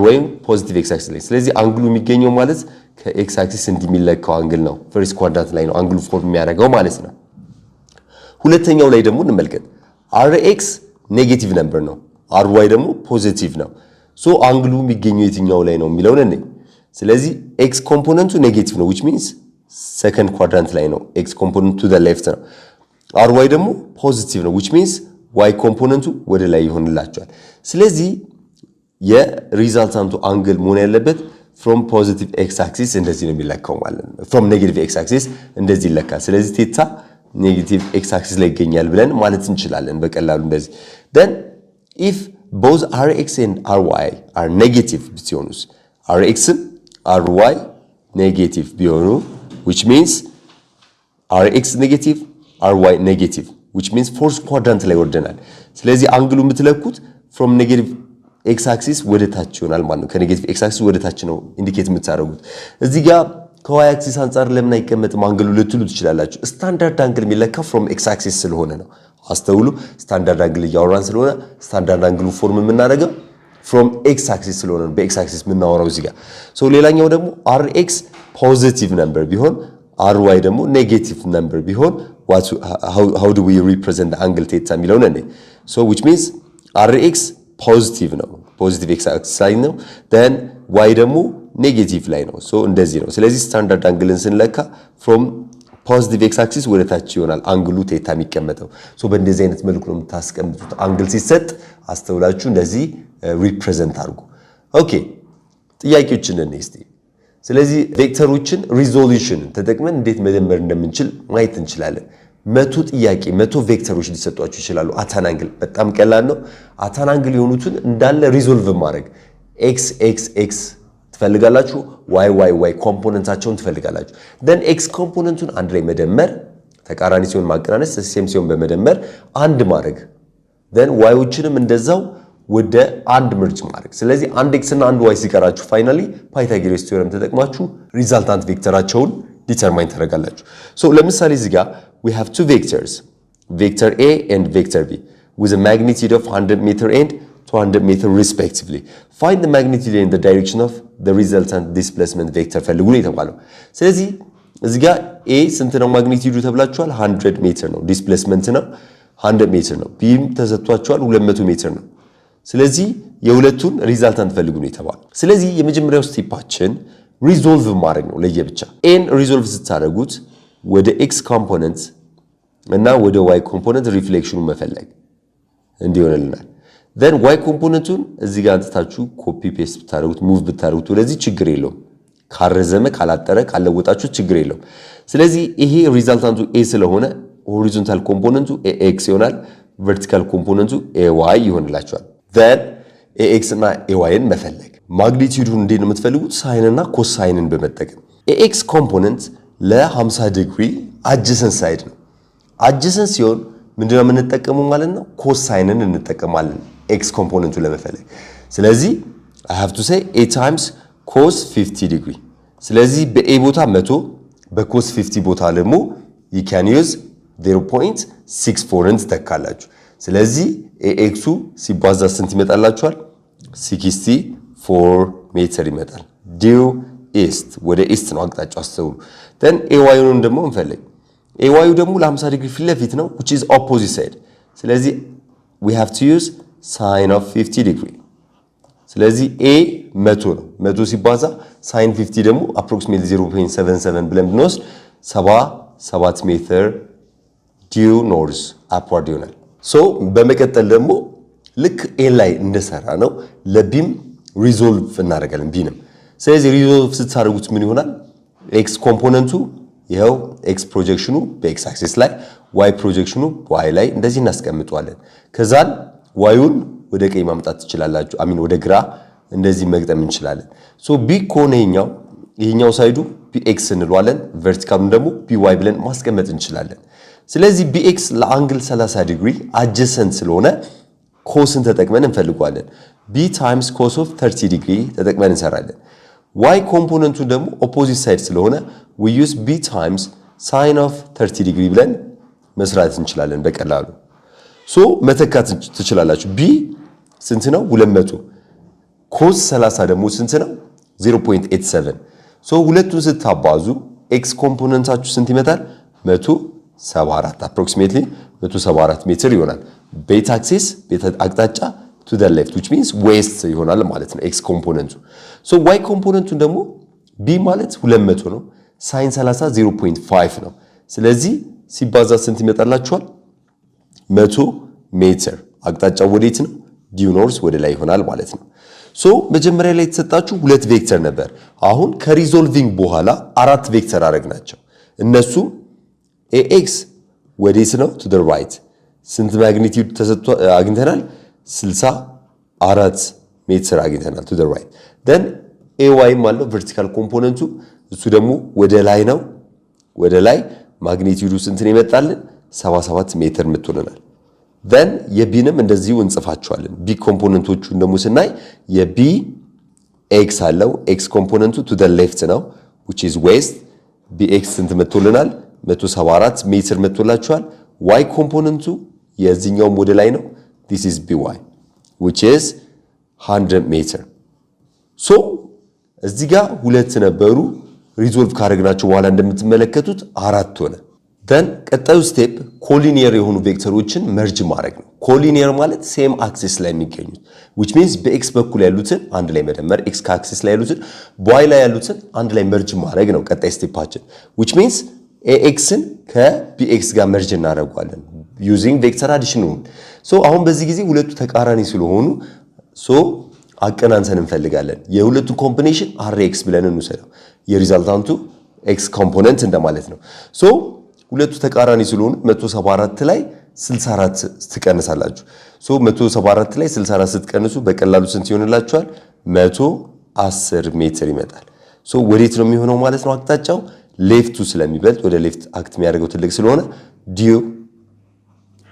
ry ፖዚቲቭ x axis ላይ። ስለዚህ አንግሉ የሚገኘው ማለት ከx axis እንደሚለካው አንግል ነው። first quadrant ላይ ነው አንግሉ ፎርም የሚያደርገው ማለት ነው። ሁለተኛው ላይ ደግሞ እንመልከት። rx ኔጌቲቭ ነምበር ነው፣ ry ደግሞ ፖዚቲቭ ነው። so አንግሉ የሚገኘው የትኛው ላይ ነው የሚለውን እንይ። ስለዚህ x ኮምፖነንቱ ኔጌቲቭ ነው which means second quadrant ላይ ነው። x ኮምፖነንቱ to the left ነው። ry ደግሞ ፖዚቲቭ ነው which means y ኮምፖነንቱ ወደ ላይ ይሆንላቸዋል። ስለዚህ የሪዛልታንቱ አንግል መሆን ያለበት from positive x axis እንደዚህ ነው የሚለካው ማለት ነው። from negative x axis እንደዚህ ይለካል። ስለዚህ ቴታ ኔጌቲቭ x axis ላይ ይገኛል ብለን ማለት እንችላለን በቀላሉ እንደዚህ። then if both rx and ry are negative ቢሆኑስ rx ry negative ቢሆኑ which means rx negative ry negative which means fourth quadrant ላይ ወርደናል። ስለዚህ አንግሉ የምትለኩት from negative x axis ወደ ታች ይሆናል ማለት ነው። ከኔጌቲቭ x axis ወደ ታች ነው ኢንዲኬት የምታደርጉት። እዚህ ጋር ከy axis አንፃር ለምን አይቀመጥም አንግሉ ልትሉ ትችላላችሁ። ስታንዳርድ አንግል የሚለካው from x axis ስለሆነ ነው። አስተውሉ፣ ስታንዳርድ አንግል እያወራን ስለሆነ ስታንዳርድ አንግሉ ፎርም የምናደርገው from x axis ስለሆነ ነው። በx axis የምናወራው እዚህ ጋር። ሶ ሌላኛው ደግሞ rx ፖዚቲቭ ነምበር ቢሆን ry ደግሞ ኔጌቲቭ ነምበር ቢሆን how do we represent the angle theta የሚለውን እንዴ? so which means rx ፖዚቲቭ ነው፣ ፖዚቲቭ x axis ላይ ነው። then y ደግሞ ኔጌቲቭ ላይ ነው። so እንደዚህ ነው። ስለዚህ ስታንዳርድ አንግልን ስንለካ from ፖዚቲቭ x axis ወደ ታች ይሆናል አንግሉ ቴታ የሚቀመጠው። so በእንደዚህ አይነት መልኩ ነው የምታስቀምጡት አንግል ሲሰጥ። አስተውላችሁ እንደዚህ ሪፕሬዘንት አድርጉ። ኦኬ ጥያቄዎችን እንይ እስቲ። ስለዚህ ቬክተሮችን ሪዞሉሽን ተጠቅመን እንዴት መደመር እንደምንችል ማየት እንችላለን። 100 ጥያቄ 100 ቬክተሮች ሊሰጧችሁ ይችላሉ። አታን አንግል በጣም ቀላል ነው። አታን አንግል የሆኑትን እንዳለ ሪዞልቭ ማድረግ x x x ትፈልጋላችሁ፣ y y y ኮምፖነንታቸውን ትፈልጋላችሁ። then x ኮምፖነንቱን አንድ ላይ መደመር፣ ተቃራኒ ሲሆን ማቀናነስ፣ ሴም ሲሆን በመደመር አንድ ማድረግ then y-ዎችንም እንደዛው ወደ አንድ ምርጭ ማድረግ። ስለዚህ አንድ x እና አንድ y ሲቀራችሁ ፋይናሊ ፓይታጎረስ ቲዮረም ተጠቅማችሁ ሪዛልታንት ቬክተራቸውን ዲተርማይን ታደርጋላችሁ። so ለምሳሌ እዚህ ጋር we have two vectors, vector A and vector B with a magnitude of 100 meter and 200 meter respectively. Find the magnitude and the direction of the resultant displacement vector ፈልጉ ነው የተባለው። ስለዚህ እዚህ ጋር A ስንት ነው ማግኒቲዩዱ ተብላችኋል? 100 ሜትር ነው። ዲስፕሌስመንት ነው 100 ሜትር ነው። Bም ተሰጥቷችኋል 200 ሜትር ነው። ስለዚህ የሁለቱን ሪዛልታንት ፈልጉ ነው የተባለው። ስለዚህ የመጀመሪያው ስቴፓችን ሪዞልቭ ማድረግ ነው ለየብቻ። ኤን ሪዞልቭ ስታደርጉት ወደ ኤክስ ኮምፖነንት እና ወደ ዋይ ኮምፖነንት ሪፍሌክሽኑ መፈለግ እንዲሆንልናል። then y ኮምፖነንቱን እዚህ ጋር አንጥታችሁ ኮፒ ፔስት ብታደርጉት ሙቭ ብታደርጉት ወደዚህ ችግር የለውም። ካረዘመ ካላጠረ ካለወጣችሁ ችግር የለውም። ስለዚህ ይሄ ሪዛልታንቱ a ስለሆነ ሆሪዞንታል ኮምፖነንቱ ax ይሆናል፣ ቨርቲካል ኮምፖነንቱ ay ይሆንላችኋል። then ax እና ayን መፈለግ ማግኒቲዩዱን እንዴት ነው የምትፈልጉት? ሳይንና ኮሳይንን በመጠቀም ax ኮምፖነንት ለ50 ዲግሪ አጀሰንት ሳይድ ነው። አጀሰንት ሲሆን ምንድነው የምንጠቀመው ማለት ነው? ኮሳይንን እንጠቀማለን x ኮምፖነንቱ ለመፈለግ። ስለዚህ I have to say a times cos 50 ዲግሪ። ስለዚህ በa ቦታ 100 በcos 50 ቦታ ደግሞ you can use 0.64ን ትተካላችሁ። ስለዚህ ax ሲባዛ ስንት ይመጣላችኋል? 64 ሜትር ይመጣል። ዲው ኢስት ወደ ኢስት ነው አቅጣጫው አስተውሉ። then ayን ደግሞ እንፈልግ። ay ደግሞ ለ50 ዲግሪ ፊት ለፊት ነው which is opposite side። ስለዚህ we have to use sin of 50 degree። ስለዚህ a 100 ነው። 100 ሲባዛ sin 50 ደግሞ approximately 0.77 ብለን ብንወስድ 77 ሜትር ዲው ኖርዝ አፕዋርድ ይሆናል። ሶ በመቀጠል ደግሞ ልክ a ላይ እንደሰራ ነው ለቢም ሪዞልቭ እናደርጋለን ቢንም። ስለዚህ ሪዞልቭ ስታደርጉት ምን ይሆናል? x ኮምፖነንቱ ይሄው x ፕሮጀክሽኑ በx አክሲስ ላይ y ፕሮጀክሽኑ y ላይ እንደዚህ እናስቀምጣለን። ከዛን yውን ወደ ቀኝ ማምጣት ትችላላችሁ። አሚን ወደ ግራ እንደዚህ መግጠም እንችላለን። ሶ b ኮነ ይሄኛው ሳይዱ bx እንለዋለን፣ ቨርቲካሉን ደግሞ by ብለን ማስቀመጥ እንችላለን። ስለዚህ bx ለአንግል 30 ዲግሪ አጀሰንት ስለሆነ ኮስን ተጠቅመን እንፈልጋለን። b ታይምስ ኮስ ኦፍ 30 ዲግሪ ተጠቅመን እንሰራለን። y ኮምፖነንቱ ደግሞ ኦፖዚት ሳይድ ስለሆነ we use b times sin of 30 ዲግሪ ብለን መስራት እንችላለን በቀላሉ። ሶ መተካት ትችላላችሁ። b ስንት ነው? 200 ኮስ 30 ደግሞ ስንት ነው? 0.87 ሶ ሁለቱን ስታባዙ x ኮምፖነንታችሁ ስንት ይመጣል? 174 approximately 174 ሜትር ይሆናል። ቤት አክሲስ ቤት አቅጣጫ to the left which means west ይሆናል ማለት ነው x ኮምፖነንቱ። ሶ y ኮምፖነንቱን ደግሞ b ማለት 200 ነው፣ sin 30 0.5 ነው። ስለዚህ ሲባዛ ስንት ይመጣላችኋል? 100 ሜትር። አቅጣጫው ወዴት ነው? ዲው ኖርዝ ወደ ላይ ይሆናል ማለት ነው። ሶ መጀመሪያ ላይ የተሰጣችሁ ሁለት ቬክተር ነበር። አሁን ከሪዞልቪንግ በኋላ አራት ቬክተር አደረግናቸው። እነሱ ax ወዴት ነው? to the right ስንት ማግኒቲዩድ አግኝተናል? 64 ሜትር አግኝተናል to the right። then ay ማለት ቨርቲካል ኮምፖነንቱ እሱ ደግሞ ወደ ላይ ነው። ወደ ላይ ማግኒቲዩዱ ስንት ነው ይመጣልን? 77 ሜትር ምትሆነናል። then የቢንም እንደዚሁ እንጽፋቸዋለን። ቢ ኮምፖነንቶቹን ደግሞ ስናይ የቢ x አለው x ኮምፖነንቱ to the left ነው which is west። bx ስንት መጥቶልናል? 174 ሜትር መጥቶላችኋል። y ኮምፖነንቱ የዚህኛውም ወደ ላይ ነው this is by which is 100 ሜትር። ሶ እዚህ ጋር ሁለት ነበሩ። ሪዞልቭ ካደረግናቸው በኋላ እንደምትመለከቱት አራት ሆነ። then ቀጣዩ ስቴፕ ኮሊኒየር የሆኑ ቬክተሮችን መርጅ ማድረግ ነው። ኮሊኒየር ማለት ሴም አክሲስ ላይ የሚገኙት which means በx በኩል ያሉትን አንድ ላይ መደመር፣ x አክሲስ ላይ ያሉትን y ላይ ያሉትን አንድ ላይ መርጅ ማድረግ ነው ቀጣይ ስቴፓችን which means axን ከbx ጋር መርጅ እናደርጋለን using vector addition። ሶ አሁን በዚህ ጊዜ ሁለቱ ተቃራኒ ስለሆኑ ሶ አቀናንሰን እንፈልጋለን። የሁለቱ ኮምቢኔሽን rx ብለን እንውሰደው። የሪዛልታንቱ x ኮምፖነንት እንደማለት ነው። ሶ ሁለቱ ተቃራኒ ስለሆኑ 174 ላይ 64 ትቀንሳላችሁ። ሶ 174 ላይ 64 ስትቀንሱ በቀላሉ ስንት ይሆንላችኋል? 110 ሜትር ይመጣል። ሶ ወዴት ነው የሚሆነው ማለት ነው? አቅጣጫው ሌፍቱ ስለሚበልጥ ወደ ሌፍት አክት የሚያደርገው ትልቅ ስለሆነ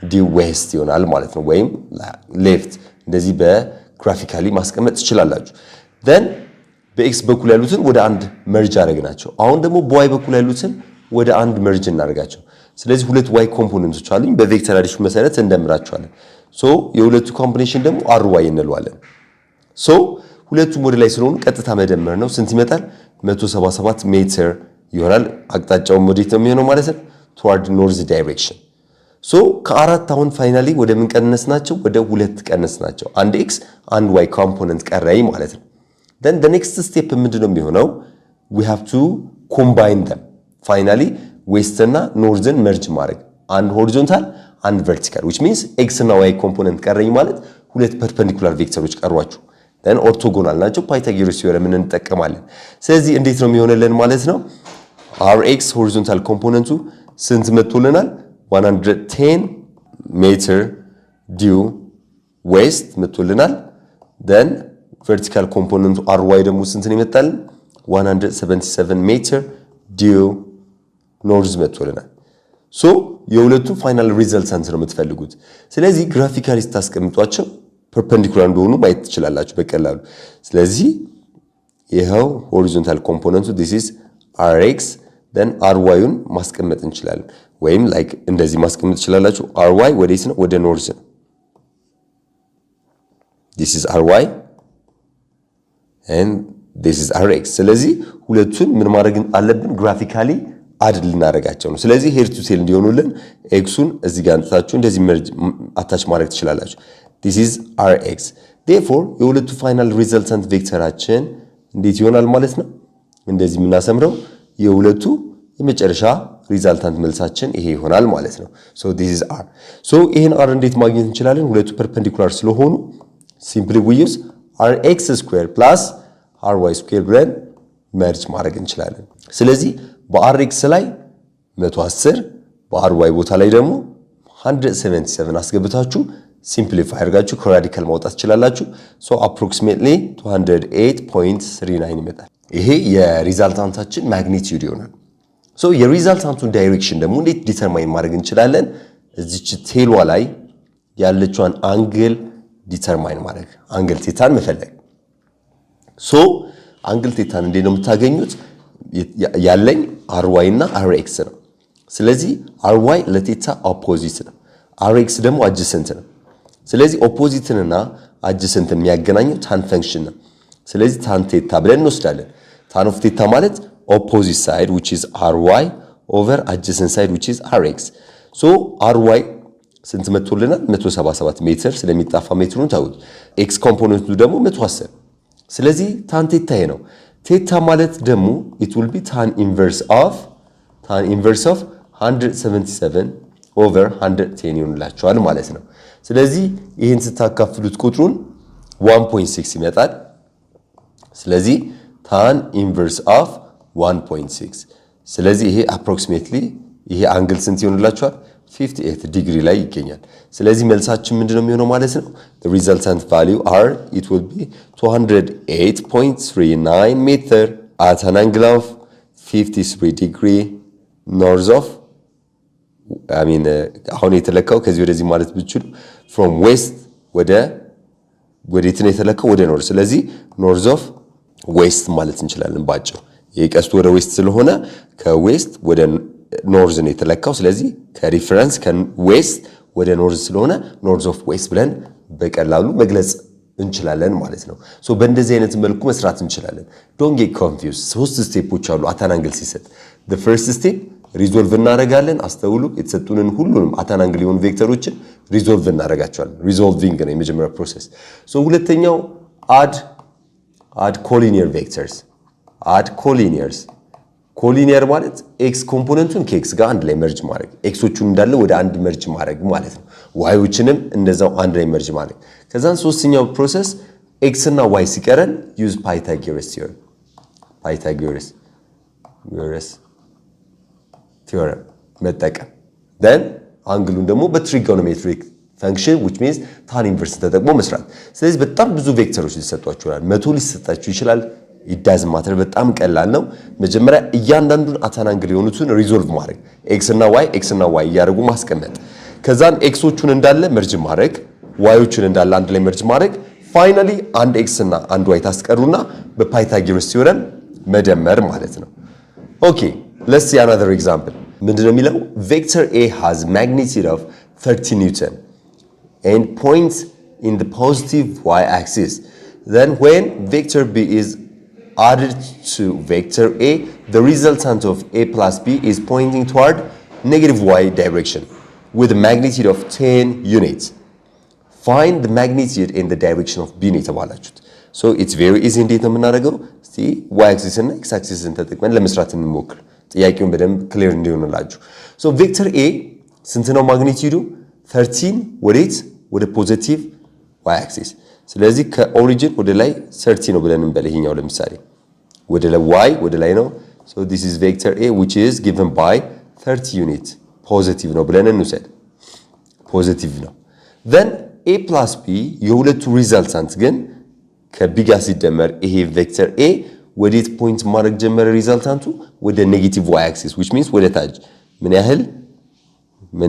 ዲው ዌስት ይሆናል ማለት ነው። ወይም ሌፍት እንደዚህ በግራፊካሊ ማስቀመጥ ትችላላችሁ። then በኤክስ በኩል ያሉትን ወደ አንድ መርጅ አደረግናቸው። አሁን ደግሞ በዋይ በኩል ያሉትን ወደ አንድ መርጅ እናደርጋቸው። ስለዚህ ሁለት ዋይ ኮምፖነንቶች አሉኝ። በቬክተር አዲሽን መሰረት እንደምራቸዋለን። ሶ የሁለቱ ኮምቢኔሽን ደግሞ አር ዋይ እንለዋለን። ሶ ሁለቱም ወደ ላይ ስለሆኑ ቀጥታ መደመር ነው። ስንት ይመጣል? 177 ሜትር ይሆናል። አቅጣጫው ወዴት ነው የሚሆነው ማለት ነው? toward north direction። ሶ ከአራት አሁን ፋይናሊ ወደ ምን ቀነስ ናቸው? ወደ ሁለት ቀነስ ናቸው። አንድ ኤክስ አንድ ዋይ ኮምፖነንት ቀረኝ ማለት ነው። then the next step ምንድነው የሚሆነው? we have to combine them finally ዌስት እና ኖርዝን መርጅ ማድረግ። አንድ ሆሪዞንታል አንድ ቨርቲካል which means x እና y ኮምፖነንት ቀረኝ ማለት ሁለት ፐርፔንዲኩላር ቬክተሮች ቀሯችሁ then ኦርቶጎናል ናቸው ፓይታጎረስ ቲዮረምን እንጠቀማለን ስለዚህ እንዴት ነው የሚሆነልን ማለት ነው rx horizontal ኮምፖነንቱ ስንት መጥቶልናል 110 ሜትር due west መጥቶልናል then vertical component ry ደግሞ ስንት ነው ይመጣል 177 ሜትር due north መጥቶልናል ሶ የሁለቱ ፋይናል ሪዛልታንት ነው የምትፈልጉት ስለዚህ ግራፊካሊ ታስቀምጧቸው ፐርፔንዲኩላር እንደሆኑ ማየት ትችላላችሁ በቀላሉ ስለዚህ ይሄው ሆሪዞንታል ኮምፖነንቱ this is rx then ry-ን ማስቀመጥ እንችላለን ወይም ላይክ እንደዚህ ማስቀመጥ ትችላላችሁ ry ወዴት ነው ወደ ኖርዝ ነው this is ry and this is rx ስለዚህ ሁለቱን ምን ማድረግ አለብን ግራፊካሊ አድ ልናረጋቸው ነው ስለዚህ ሄር ቱ ቴል እንዲሆኑልን ኤክሱን እዚህ ጋር አንጥታችሁ እንደዚህ መርጅ አታች ማድረግ ትችላላችሁ this is rx therefore የሁለቱ ፋይናል ሪዛልታንት ቬክተራችን እንዴት ይሆናል ማለት ነው እንደዚህ ምናሰምረው የሁለቱ የመጨረሻ ሪዛልታንት መልሳችን ይሄ ይሆናል ማለት ነው so this is r so ይሄን r እንዴት ማግኘት እንችላለን ሁለቱ ፐርፔንዲኩላር ስለሆኑ simply we use rx square plus ry square ብለን መርጅ ማድረግ እንችላለን ስለዚህ በrx ላይ 110 በry ቦታ ላይ ደግሞ 177 አስገብታችሁ ሲምፕሊፋይ አድርጋችሁ ከራዲካል ማውጣት ትችላላችሁ so approximately 208.39 ይመጣል ይሄ የሪዛልታንታችን ማግኒቲዩድ ይሆናል so የሪዛልታንቱን ዳይሬክሽን ደግሞ እንዴት ዲተርማይን ማድረግ እንችላለን እዚች ቴሏ ላይ ያለችውን አንግል ዲተርማይን ማድረግ አንግል ቴታን መፈለግ so አንግል ቴታን እንዴት ነው የምታገኙት ያለኝ ry እና rx ነው ስለዚህ ry ለቴታ ኦፖዚት ነው rx ደግሞ አድጀሰንት ነው ስለዚህ ኦፖዚትንና አድጀሰንትን የሚያገናኘው ታን ፈንክሽን ነው ስለዚህ ታን ቴታ ብለን እንወስዳለን ታን ኦፍ ቴታ ማለት opposite side which is ry over adjacent side which is rx so ry ስንት መጥቶልናል 177 ሜትር ስለሚጣፋ ሜትሩን ታውቁ x ኮምፖነንቱ ደግሞ 110 ስለዚህ ታን ቴታ ይሄ ነው ቴታ ማለት ደግሞ it will be tan inverse of 177 over 110 ይሆንላችኋል ማለት ነው ስለዚህ ይሄን ስታካፍሉት ቁጥሩን 1.6 ይመጣል ስለዚህ tan inverse of 1.6 ስለዚህ ይሄ approximately ይሄ አንግል ስንት ይሆንላችኋል 58 ዲግሪ ላይ ይገኛል ስለዚህ መልሳችን ምንድነው የሚሆነው ማለት ነው the resultant value are it will be 208.39 meter at an angle of 53 degree north of አሁን የተለካው ከዚህ ወደዚህ ማለት ብቻ from west ወዴት ነው የተለካው ወደ ኖርዝ ስለዚህ north of west ማለት እንችላለን ባጭው የቀስቱ ወደ ዌስት ስለሆነ ከዌስት ወደ ኖርዝ ነው የተለካው ስለዚህ ከሪፈረንስ ከዌስት ወደ ኖርዝ ስለሆነ ኖርዝ ኦፍ ዌስት ብለን በቀላሉ መግለጽ እንችላለን ማለት ነው ሶ በእንደዚህ አይነት መልኩ መስራት እንችላለን ዶንት ጌት ኮንፊውዝ ሶስት ስቴፖች አሉ አታናንግል ሲሰጥ the first step ሪዞልቭ እናረጋለን አስተውሉ የተሰጡንን ሁሉንም አታናንግል የሆኑ ቬክተሮችን ሪዞልቭ እናረጋቸዋለን ሪዞልቪንግ ነው የመጀመሪያው ፕሮሰስ ሶ ሁለተኛው add collinear vectors add collinears ኮሊኒየር ማለት ኤክስ ኮምፖነንቱን ከኤክስ ጋር አንድ ላይ መርጅ ማድረግ ኤክሶቹን እንዳለ ወደ አንድ መርጅ ማድረግ ማለት ነው ዋይዎችንም እንደዛው አንድ ላይ መርጅ ማድረግ ከዛን ሶስተኛው ፕሮሰስ ኤክስ እና ዋይ ሲቀረን ዩዝ ፓይታጎረስ ቲዮረም መጠቀም then አንግሉን ደግሞ በትሪጎኖሜትሪክ ፈንክሽን which means tan inverse ተጠቅሞ መስራት ስለዚህ በጣም ብዙ ቬክተሮች ሊሰጧችኋል 100 ሊሰጣችሁ ይችላል it doesn't matter በጣም ቀላል ነው መጀመሪያ እያንዳንዱን አታናንግል የሆኑትን ሪዞልቭ ማድረግ x እና y ያደርጉ ማስቀመጥ ከዛን ኤክሶቹን እንዳለ መርጅ ማድረግ ዋዮቹን እንዳለ አንድ ላይ መርጅ ማድረግ ፋይናሊ አንድ x እና አንድ y ታስቀሩና በፓይታጎረስ ቲዮረም መደመር ማለት ነው ኦኬ let's see another example ምንድነው የሚለው vector a has magnitude of 30 newton and points in the positive y axis then when vector b is added to vector A, the resultant of A plus B is pointing toward negative y direction with a magnitude of 10 units. Find the magnitude in the direction of B ነው የተባላችሁት so it's very easy እንዴት ነው የምናደርገው እስቲ y axis እና x axis ተጠቅመን ለመስራት እንሞክር ጥያቄውን በደንብ ክሊር እንዲሆንላችሁ so vector A ስንት ነው ማግኒቲዩዱ 13 ወዴት ወደ ፖዚቲቭ y axis ስለዚህ ከኦሪጂን ወደ ላይ 30 ነው ብለን እንበል ይሄኛው ለምሳሌ ወደ ላይ y ወደ ላይ ነው so this is vector a which is given by 30 unit positive ነው ብለን እንውሰድ positive ነው then a plus b የሁለቱ ሪዛልታንት ግን ከb ጋር ሲደመር ይሄ vector a ወዴት ፖይንት ማድረግ ጀመረ ሪዛልታንቱ ወደ ኔጌቲቭ y axis which means ወደ ታች ምን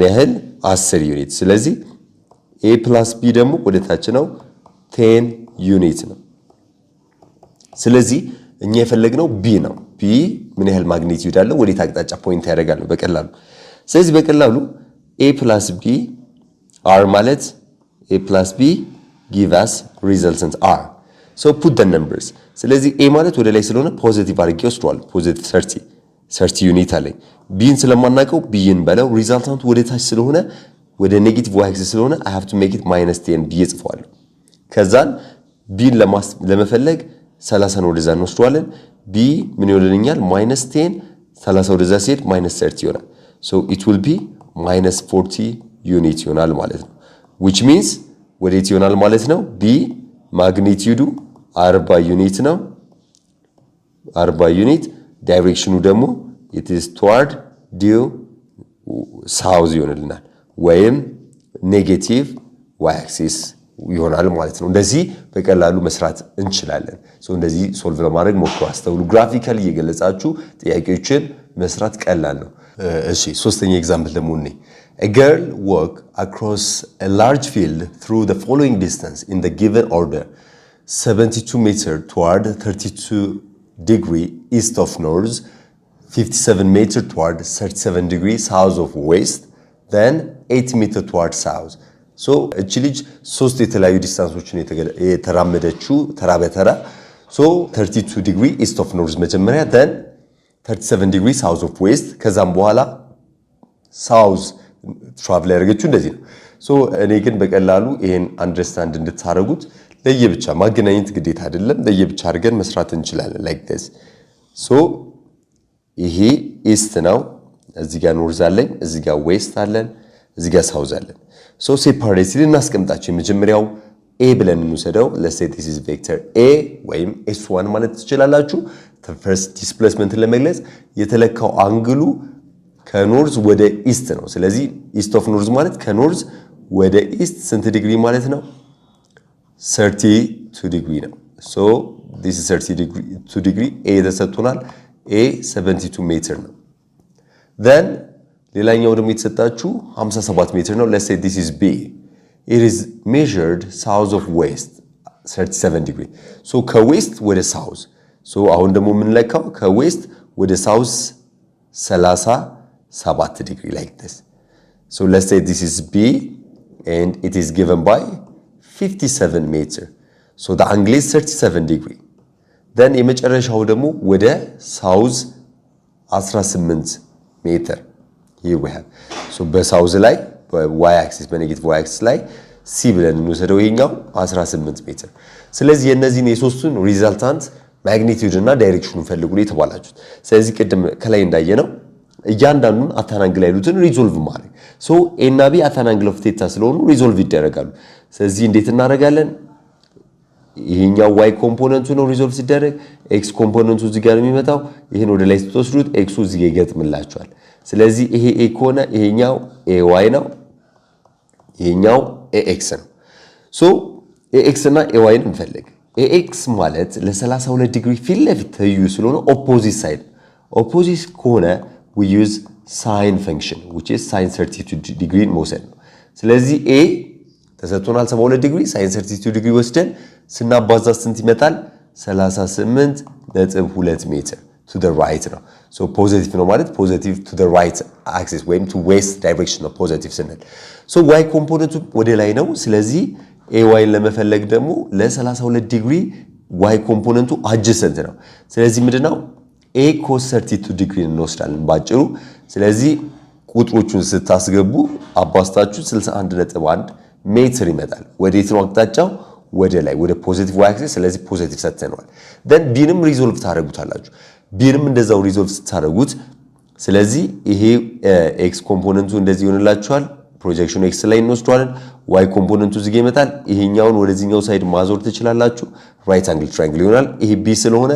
ያህል 10 ዩኒት ስለዚህ a plus b ደግሞ ወደ ታች ነው 10 ዩኒት ነው ስለዚህ እኛ የፈለግነው b ነው b ምን ያህል ማግኒቲዩድ አለው ወዴት አቅጣጫ ፖይንት ያደርጋል በቀላሉ ስለዚህ በቀላሉ a plus b r ማለት a plus b give us resultant r so put the numbers ስለዚህ a ማለት ወደ ላይ ስለሆነ ፖዚቲቭ አድርጌ ወስዷል ፖዚቲቭ 30 ዩኒት አለኝ bን ስለማናቀው bን በለው ሪዛልታንቱ ወደ ታች ስለሆነ ወደ ኔጌቲቭ y axis ስለሆነ I have to make it -10 ብዬ ጽፈዋለሁ ከዛን bን ለመፈለግ 30 ነው ወደዛ እንወስደዋለን b ምን ይሆንልኛል -10 30 ወደዛ ሲሄድ -30 ይሆናል so it will be -40 ዩኒት ይሆናል ማለት ነው which means ወዴት ይሆናል ማለት ነው b ማግኒቲዩዱ 40 ዩኒት ነው 40 ዩኒት ዳይሬክሽኑ ደግሞ it is toward due south ይሆንልናል ወይም ኔጌቲቭ y axis ይሆናል ማለት ነው እንደዚህ በቀላሉ መስራት እንችላለን ሶ እንደዚህ ሶልቭ ለማድረግ ሞክሩ አስተውሉ ግራፊካሊ እየገለጻችሁ ጥያቄዎችን መስራት ቀላል ነው እሺ ሶስተኛ ኤግዛምፕል ደግሞ እኔ A girl walk across a large field through the following distance in the given order 72 meter toward 32 degree east of north 57 meter toward 37 degree south of west then 8 meter toward south so እቺ ልጅ ሶስት የተለያዩ ዲስታንሶችን የተራመደችው ተራ በተራ so 32 degree east of north መጀመሪያ then 37 degree south of west ከዛም በኋላ south ትራቭል ያደርገችው እንደዚህ ነው ሶ እኔ ግን በቀላሉ ይሄን አንደርስታንድ እንድታረጉት ለየብቻ ማገናኘት ግዴታ አይደለም ለየብቻ አድርገን መስራት እንችላለን like this ሶ ይሄ ኢስት ነው እዚህ ጋር ኖርዝ አለኝ እዚህ ጋር ዌስት አለን እዚህ ጋር ሳውዝ አለን ሶ ሴፓሬትሊ እናስቀምጣቸው የመጀመሪያው a ብለን እንውሰደው let's say this is vector a ወይም s1 ማለት ትችላላችሁ first displacement ለመግለጽ የተለካው አንግሉ ከኖርዝ ወደ ኢስት ነው ስለዚህ ኢስት ኦፍ ኖርዝ ማለት ከኖርዝ ወደ ኢስት ስንት ዲግሪ ማለት ነው 32 ዲግሪ ነው so this is 32 degree a ተሰጥቶናል a 72 ሜትር ነው then ሌላኛው ደግሞ የተሰጣችሁ 57 ሜትር ነው let's say this is b it is measured south of west 37 degree so ከዌስት ወደ ሳውዝ so አሁን ደግሞ የምንለካው ከዌስት ወደ ሳውዝ 37 degree like this so let's say this is b and it is given by 57 meter so the angle is 37 degree then የመጨረሻው ደግሞ ወደ south 18 meter here we have so በሳውዝ ላይ y axis በኔጌቲቭ y axis ላይ c ብለን እንወስደው ይሄኛው 18 ሜትር ስለዚህ የነዚህን የሶስቱን ሪዛልታንት ማግኒቲዩድ እና ዳይሬክሽኑን ፈልጉ የተባላችሁት ስለዚህ ቅድም ከላይ እንዳየነው እያንዳንዱን አታናንግል ያሉትን ሪዞልቭ ማድረግ ሶ a እና b አታናንግል ኦፍ ቴታ ስለሆኑ ሪዞልቭ ይደረጋሉ ስለዚህ እንዴት እናደርጋለን ይሄኛው y ኮምፖነንቱ ነው ሪዞልቭ ሲደረግ x ኮምፖነንቱ እዚህ ጋር የሚመጣው ይሄን ወደ ላይ ስትወስዱት x እዚህ ጋር ይገጥምላችኋል ስለዚህ ይሄ a ከሆነ ይሄኛው ay ነው ይሄኛው ax ነው ሶ ax እና ay ን እንፈልግ ax ማለት ለ32 ዲግሪ ፊት ለፊት ተዩ ስለሆነ ኦፖዚት ሳይድ ኦፖዚት ከሆነ we use sine function which is sin 32 degree መውሰድ ነው ስለዚህ a ተሰጥቶናል 72 ዲግሪ sin 32 ዲግሪ ወስደን ስናባዛ ስንት ይመጣል 38.2 ሜትር to the right ነው so positive ነው ማለት positive to the right axis ወይም to west direction ነው positive ስንል so y ኮምፖነንቱ ወደ ላይ ነው ስለዚህ ay ለመፈለግ ደግሞ ለ32 ዲግሪ y ኮምፖነንቱ adjacent ነው ስለዚህ ምንድነው a cos 32 ዲግሪ እንወስዳለን ባጭሩ ስለዚህ ቁጥሮቹን ስታስገቡ አባስታችሁ 61.1 ሜትር ይመጣል ወዴት ነው አቅጣጫው ወደ ላይ ወደ ፖዚቲቭ y axis ስለዚህ ፖዚቲቭ ሰጥተናል then ቢንም ሪዞልቭ ታደርጉታላችሁ ቢንም እንደዛው ሪዞልቭ ታደርጉት ስለዚህ ይሄ x ኮምፖነንቱ እንደዚህ ይሆንላችኋል ፕሮጀክሽኑ ኤክስ ላይ እንወስደዋለን። ዋይ ኮምፖነንቱ እዚህ ጋር ይመጣል። ይሄኛውን ወደዚህኛው ሳይድ ማዞር ትችላላችሁ። ራይት አንግል ትራያንግል ይሆናል። ይሄ ቢ ስለሆነ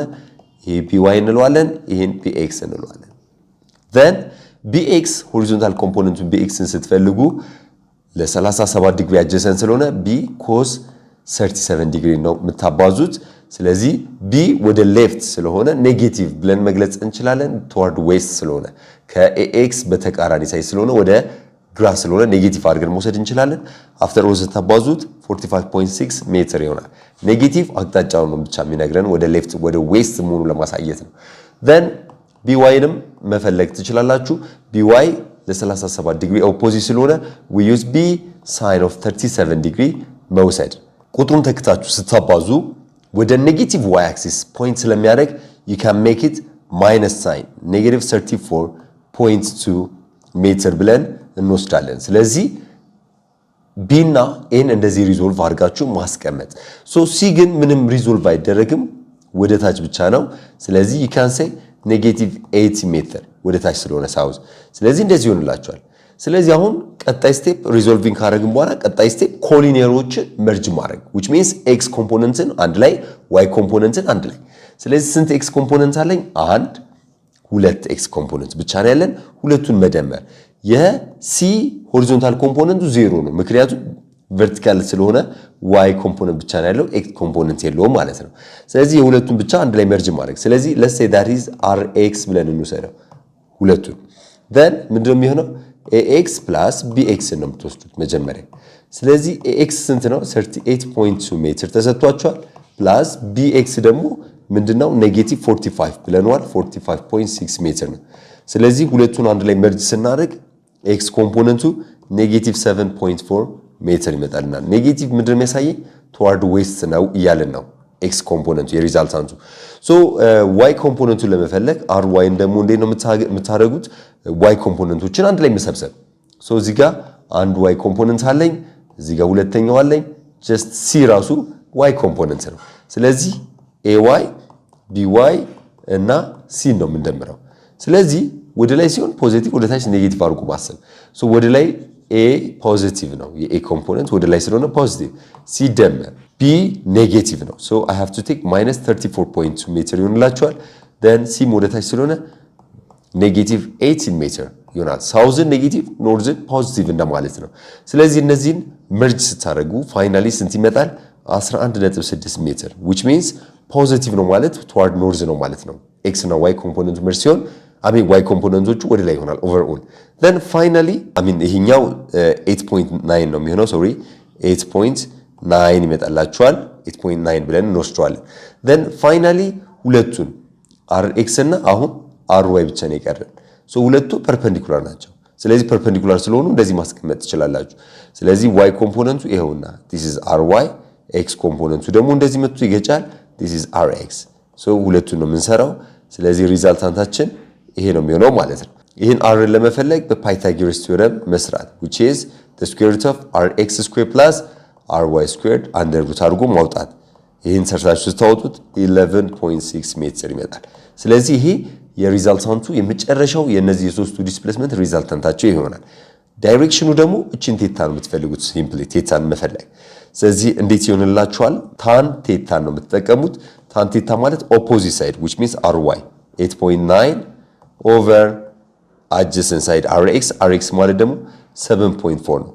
ይሄ ፒዋይ እንለዋለን፣ ይሄን ፒኤክስ እንለዋለን። then ቢኤክስ ሆሪዞንታል ኮምፖነንቱን ቢኤክስን ስትፈልጉ ለ37 ዲግሪ አጀሰንት ስለሆነ ቢ ኮስ 37 ዲግሪ ነው የምታባዙት። ስለዚህ ቢ ወደ ሌፍት ስለሆነ ኔጌቲቭ ብለን መግለጽ እንችላለን። toward ዌስት ስለሆነ ከኤክስ በተቃራኒ ሳይድ ስለሆነ ወደ ግራ ስለሆነ ኔጌቲቭ አድርገን መውሰድ እንችላለን። አፍተር ኦል ስታባዙት 45.6 ሜትር ይሆናል። ኔጌቲቭ አቅጣጫውን ነው ብቻ የሚነግረን ወደ ሌፍት ወደ ዌስት መሆኑን ለማሳየት ነው። then ቢዋይንም መፈለግ ትችላላችሁ። ቢዋይ ለ37 ዲግሪ ኦፖዚት ስለሆነ we use b sin of 37 ዲግሪ መውሰድ። ቁጥሩን ተክታችሁ ስታባዙ ወደ ኔጌቲቭ ዋይ አክሲስ ፖይንት ስለሚያደርግ you can make it minus sign negative 34.2 ሜትር ብለን እንወስዳለን። ስለዚህ ቢ እና ኤን እንደዚህ ሪዞልቭ አድርጋችሁ ማስቀመጥ። ሲ ግን ምንም ሪዞልቭ አይደረግም ወደ ታች ብቻ ነው። ስለዚህ you can say ኔጌቲቭ 80 ሜትር ወደ ታች ስለሆነ ሳውዝ። ስለዚህ እንደዚህ ይሆንላችኋል። ስለዚህ አሁን ቀጣይ ስቴፕ ሪዞልቪንግ ካደረግን በኋላ ቀጣይ ስቴፕ ኮሊኒየሮችን መርጅ ማድረግ which means ኤክስ ኮምፖነንትን አንድ ላይ ዋይ ኮምፖነንትን አንድ ላይ። ስለዚህ ስንት ኤክስ ኮምፖነንት አለኝ? አንድ ሁለት ኤክስ ኮምፖነንት ብቻ ነው ያለን። ሁለቱን መደመር የሲ ሆሪዞንታል ኮምፖነንቱ ዜሮ ነው፣ ምክንያቱም ቨርቲካል ስለሆነ ዋይ ኮምፖነንት ብቻ ነው ያለው፣ ኤክስ ኮምፖነንት የለውም ማለት ነው። ስለዚህ የሁለቱን ብቻ አንድ ላይ መርጅ ማድረግ። ስለዚህ let's say that is rx ብለን እንውሰደው ሁለቱን። then ምንድነው የሚሆነው? ax plus bx ነው የምትወስዱት መጀመሪያ። ስለዚህ ax ስንት ነው? 38.2 ሜትር ተሰጥቷቸዋል። ፕላስ bx ደግሞ ምንድነው? ኔጌቲቭ 45 ብለናል። 45.6 ሜትር ነው። ስለዚህ ሁለቱን አንድ ላይ መርጅ ስናደርግ ኤክስ ኮምፖነንቱ ኔጌቲቭ 7.4 ሜትር ይመጣልናል። ኔጌቲቭ ምንድነው የሚያሳየኝ? toward ዌስት ነው እያልን ነው ኤክስ ኮምፖነንቱ የሪዛልታንቱ። ዋይ ኮምፖነንቱን ለመፈለግ አር ዋይን ደግሞ እንዴት ነው የምታደርጉት? ዋይ ኮምፖነንቶችን አንድ ላይ መሰብሰብ። እዚህ ጋር አንድ ዋይ ኮምፖነንት አለኝ፣ እዚህ ጋር ሁለተኛው አለኝ። ጀስት ሲ ራሱ ዋይ ኮምፖነንት ነው። ስለዚህ ኤ ዋይ ቢ ዋይ እና ሲ ነው የምንደምረው። ስለዚህ ወደ ላይ ሲሆን ፖዚቲቭ፣ ወደ ታች ኔጌቲቭ አድርጎ ማሰብ። ወደ ላይ ኤ ፖዚቲቭ ነው፣ የኤ ኮምፖነንት ወደ ላይ ስለሆነ ፖዚቲቭ፣ ሲደመር ቢ ኔጌቲቭ ነው። I have to take minus 34.2 ሜትር ይሆንላችኋል። then ሲም ወደ ታች ስለሆነ ኔጌቲቭ 18 ሜትር ይሆናል። ሳውዝን ኔጌቲቭ ኖርዝን ፖዚቲቭ እንደማለት ነው። ስለዚህ እነዚህን መርጅ ስታደርጉ ፋይናሊ ስንት ይመጣል? 11.6 ሜትር which means ፖዚቲቭ ነው ማለት toward ኖርዝ ነው ማለት ነው። ኤክስ እና ዋይ ኮምፖነንቱ መርጅ ሲሆን ዋይ ኮምፖነንቶቹ ወደ ላይ ይሆናል ኦቨርኦል። then finally ይሄኛው 8.9 ነው የሚሆነው 8.9 ይመጣላችኋል። 8.9 ብለን እንወስደዋለን። then finally ሁለቱን rx እና አሁን ry ብቻ ነው የቀረን። ሁለቱ ፐርፔንዲኩላር ናቸው። ስለዚህ ፐርፔንዲኩላር ስለሆኑ እንደዚህ ማስቀመጥ ትችላላችሁ። ስለዚህ y ኮምፖነንቱ ይሄውና this is ry፣ x ኮምፖነንቱ ደግሞ እንደዚህ መጥቶ ይገጫል this is rx። ሁለቱን ነው የምንሰራው። ስለዚህ ሪዛልታንታችን ይሄ ነው የሚሆነው ማለት ነው። ይህን rን ለመፈለግ በፓይታጎረስ ቲዮረም መስራት which is the square root of rx squared plus ry squared under root አድርጎ ማውጣት። ይህን ሰርታችሁ ስታወጡት 11.6 ሜትር ይመጣል። ስለዚህ ይሄ የሪዛልታንቱ የመጨረሻው የነዚህ የሶስቱ ዲስፕሌስመንት ሪዛልታንታቸው ይሆናል። ዳይሬክሽኑ ደግሞ እቺን ቴታ ነው የምትፈልጉት፣ ሲምፕሊ ቴታን መፈለግ። ስለዚህ እንዴት ይሆንላችኋል? ታን ቴታን ነው የምትጠቀሙት። ታን ቴታ ማለት ኦፖዚት ሳይድ which means ry 8.9 over adjacent side rx ማለት ደግሞ 7.4 ነው።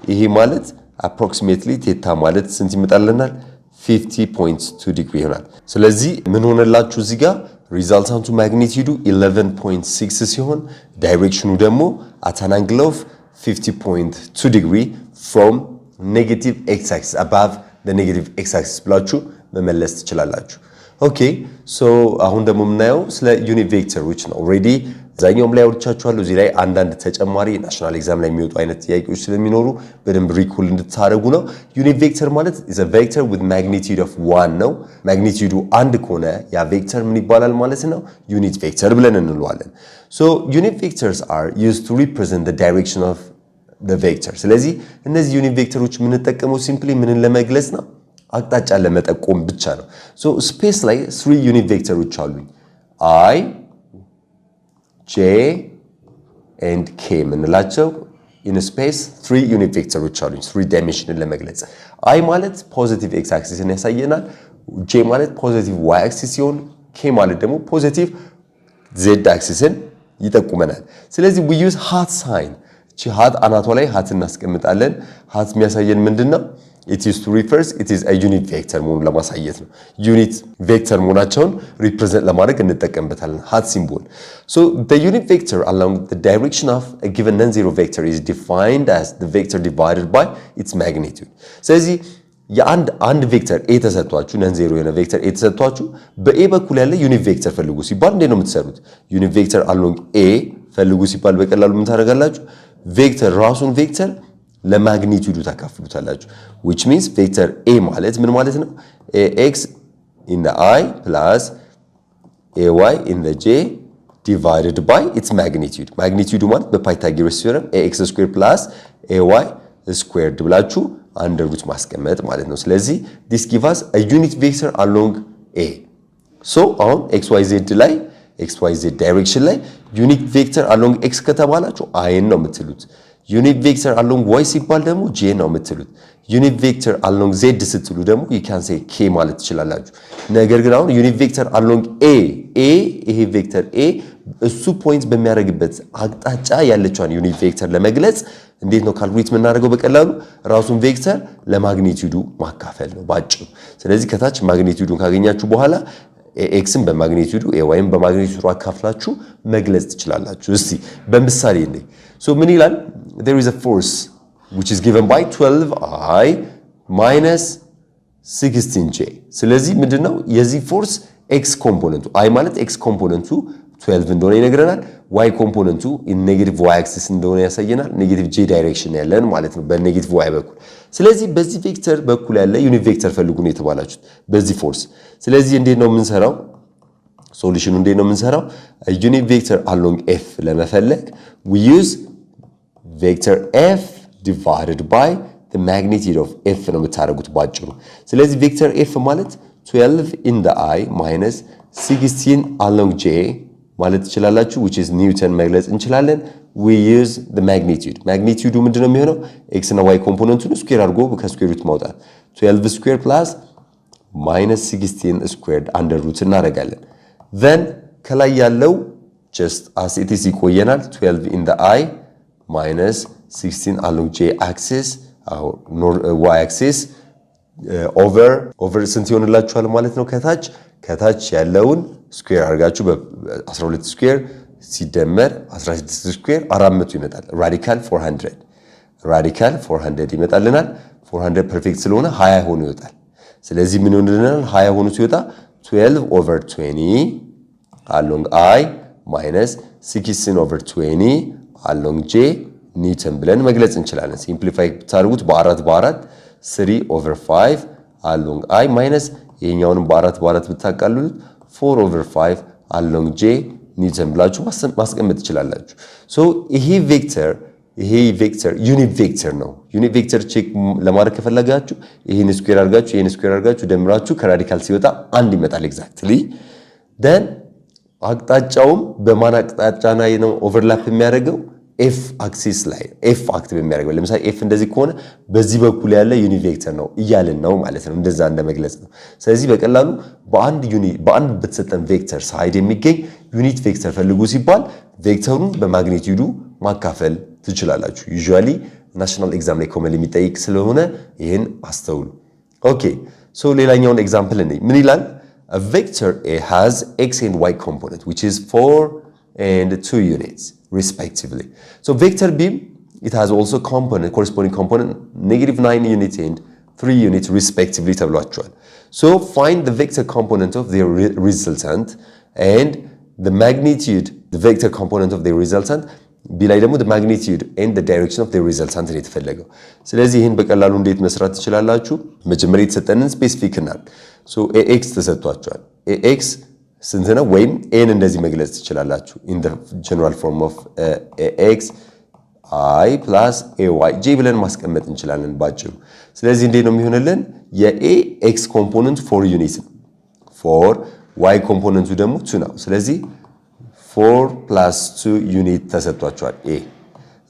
ይሄ ማለት approximately ቴታ ማለት ስንት ይመጣልናል? 50.2 ዲግሪ ይሆናል። ስለዚህ ምን ሆነላችሁ እዚህ ጋር ሪዛልታንቱ ማግኒቲዩዱ 11.6 ሲሆን ዳይሬክሽኑ ደግሞ at an angle of 50.2 ዲግሪ from negative x axis above the negative x axis ብላችሁ መመለስ ትችላላችሁ። ኦኬ አሁን ደግሞ የምናየው ስለ ዩኒት ቬክተሮች ነው። ኦልሬዲ አብዛኛውም ላይ አውርቻችኋለሁ። እዚህ ላይ አንዳንድ ተጨማሪ ናሽናል ኤግዛም ላይ የሚወጡ አይነት ጥያቄዎች ስለሚኖሩ በደንብ ሪኮል እንድታደርጉ ነው። ዩኒት ቬክተር ማለት is a vector with magnitude of 1 ነው። ማግኒቲዩዱ 1 ከሆነ ያ ቬክተር ምን ይባላል ማለት ነው? ዩኒት ቬክተር ብለን እንለዋለን። ዩኒት ቬክተርስ are used to represent the direction of the vector። ስለዚህ እነዚህ ዩኒት ቬክተሮች የምንጠቀመው ሲምፕሊ ምንን ለመግለጽ ነው? አቅጣጫን ለመጠቆም ብቻ ነው። ስፔስ ላይ 3 ዩኒት ቬክተሮች አሉኝ i j and k የምንላቸው in space 3 ዩኒት ቬክተሮች አሉኝ 3 ዳይሜንሽንን ለመግለጽ i ማለት ፖዚቲቭ x አክሲስን ያሳየናል j ማለት ፖዚቲቭ y አክሲስ ሲሆን k ማለት ደግሞ ፖዚቲቭ z አክሲስን ይጠቁመናል ስለዚህ we use hat sign እቺ hat አናቷ ላይ hat እናስቀምጣለን hat የሚያሳየን ምንድነው it is to refers it is a unit vector መሆኑን ለማሳየት ነው unit vector መሆናቸውን represent ለማድረግ እንጠቀምበታለን hat symbol so the unit vector along the direction of a given non-zero vector is defined as the vector divided by its magnitude ስለዚህ የአንድ ቬክተር a ተሰጥቷችሁ non-zero የሆነ ቬክተር a ተሰጥቷችሁ በa በኩል ያለ ዩኒት ቬክተር ፈልጉ ሲባል እንዴት ነው የምትሰሩት ዩኒት ቬክተር along a ፈልጉ ሲባል በቀላሉ ምን ታደርጋላችሁ ቬክተር ራሱን ቬክተር ለማግኒቲዩዱ ታካፍሉታላችሁ which means vector a ማለት ምን ማለት ነው ax in the i plus ay in the j divided by its magnitude magnitude ማለት በፓይታጎረስ theorem ax squared plus ay squared ብላችሁ under root ማስቀመጥ ማለት ነው ስለዚህ this gives us a unit vector along a so አሁን xyz ላይ xyz direction ላይ unit vector along x ከተባላችሁ i ነው የምትሉት unit vector along y ሲባል ደግሞ j ነው የምትሉት unit vector along z ስትሉ ደግሞ you can say k ማለት ትችላላችሁ ነገር ግን አሁን unit vector along a ይሄ ቬክተር a እሱ ፖይንት በሚያደርግበት አቅጣጫ ያለችውን ዩኒት ቬክተር ለመግለጽ እንዴት ነው ካልኩሌት የምናደርገው በቀላሉ ራሱን ቬክተር ለማግኒቲዩዱ ማካፈል ነው ባጭሩ ስለዚህ ከታች ማግኒቲዩዱን ካገኛችሁ በኋላ ኤክስን በማግኒቲዩዱ ኤዋይን በማግኒቲዩዱ አካፍላችሁ መግለጽ ትችላላችሁ እስቲ በምሳሌ እንዴ so ምን ይላል there is a force which is given by 12i minus 16j ስለዚህ ምንድነው የዚህ ፎርስ x ኮምፖነንቱ i ማለት x ኮምፖነንቱ 12 እንደሆነ ይነግረናል y ኮምፖነንቱ in negative y axis እንደሆነ ያሳየናል negative j ዳይሬክሽን ያለን ማለት ነው በኔጌቲቭ y በኩል ስለዚህ በዚህ ቬክተር በኩል ያለ ዩኒት ቬክተር ፈልጉ ነው የተባላችሁት በዚህ ፎርስ ስለዚህ እንዴት ነው የምንሰራው ሶሉሽኑ እንዴት ነው የምንሰራው ዩኒት ቬክተር along f ለመፈለግ we use vector f divided by the magnitude of f ነው የምታደርጉት ባጭሩ ስለዚህ ቬክተር f ማለት 12 in the i minus 16 along j ማለት ትችላላችሁ which is ኒውተን መግለጽ እንችላለን we use the magnitude ምንድነው የሚሆነው x እና y ኮምፖነንቱን ስኩዌር አድርጎ ከስኩዌር ሩት ማውጣት 12 ስኩዌር plus minus 16 squared under root እናደርጋለን then ከላይ ያለው just as it is ይቆየናል 12 in the i minus 16 along j axis y axis over ስንት ይሆንላችኋል ማለት ነው ከታች ያለውን ስኩዌር አድርጋችሁ በ12 ስኩዌር ሲደመር 16 ስኩዌር 400 ይመጣል ራዲካል 400 ይመጣልናል 400 ፐርፌክት ስለሆነ 20 ሆኖ ይወጣል ስለዚህ ምን ይሆንልናል 20 ሆኖ ሲወጣ 12 over 20 along i minus 16 over 20 along j ኒውተን ብለን መግለጽ እንችላለን ሲምፕሊፋይ ታርጉት በ4 3 over 5 along i minus ይሄኛውንም በ4 ብታቃሉት 4 over 5 along j ኒውተን ብላችሁ ማስቀመጥ ትችላላችሁ ሶ ይሄ ቬክተር ዩኒት ቬክተር ነው ዩኒት ቬክተር ቼክ ለማድረግ ከፈለጋችሁ ይሄን ስኩዌር አድርጋችሁ ደምራችሁ ከራዲካል ሲወጣ አንድ ይመጣል ኤግዛክትሊ then አቅጣጫውም በማን አቅጣጫ ላይ ነው ኦቨርላፕ የሚያደርገው f axis ላይ f አክት በሚያደርገው ለምሳሌ f እንደዚህ ከሆነ በዚህ በኩል ያለ ዩኒት ቬክተር ነው እያልን ነው ማለት ነው እንደዛ እንደመግለጽ ነው ስለዚህ በቀላሉ በአንድ በተሰጠን ቬክተር ሳይድ የሚገኝ ዩኒት ቬክተር ፈልጉ ሲባል ቬክተሩን በማግኒቲዩዱ ማካፈል ትችላላችሁ ዩዥዋሊ ናሽናል ኤግዛም ላይ ኮመን የሚጠይቅ ስለሆነ ይሄን አስተውሉ ኦኬ ሶ ሌላኛውን ኤግዛምፕል እንይ ምን ይላል a vector a has x and y component which is 4 and 2 units respectively so vector b it has also corresponding component -9 units and 3 units respectively ተብሏቸዋል so find the vector component of their resultant and the magnitude the vector component of their resultant b ላይ ደግሞ the magnitude and the direction of their resultant ነው የተፈለገው ስለዚህ ይሄን በቀላሉ እንዴት መስራት ትችላላችሁ መጀመሪያ የተሰጠንን ስፔሲፊክ እናል so ax ተሰጥቷቸዋል ax ስንት ነው ወይም n እንደዚህ መግለጽ ትችላላችሁ in the general form of ax i plus ay j ብለን ማስቀመጥ እንችላለን ባጭሩ ስለዚህ እንዴት ነው የሚሆነልን የax ኮምፖነንት 4 ዩኒት ነው 4 y ኮምፖነንቱ ደግሞ 2 ነው ስለዚህ 4 plus 2 ዩኒት ተሰጥቷቸዋል a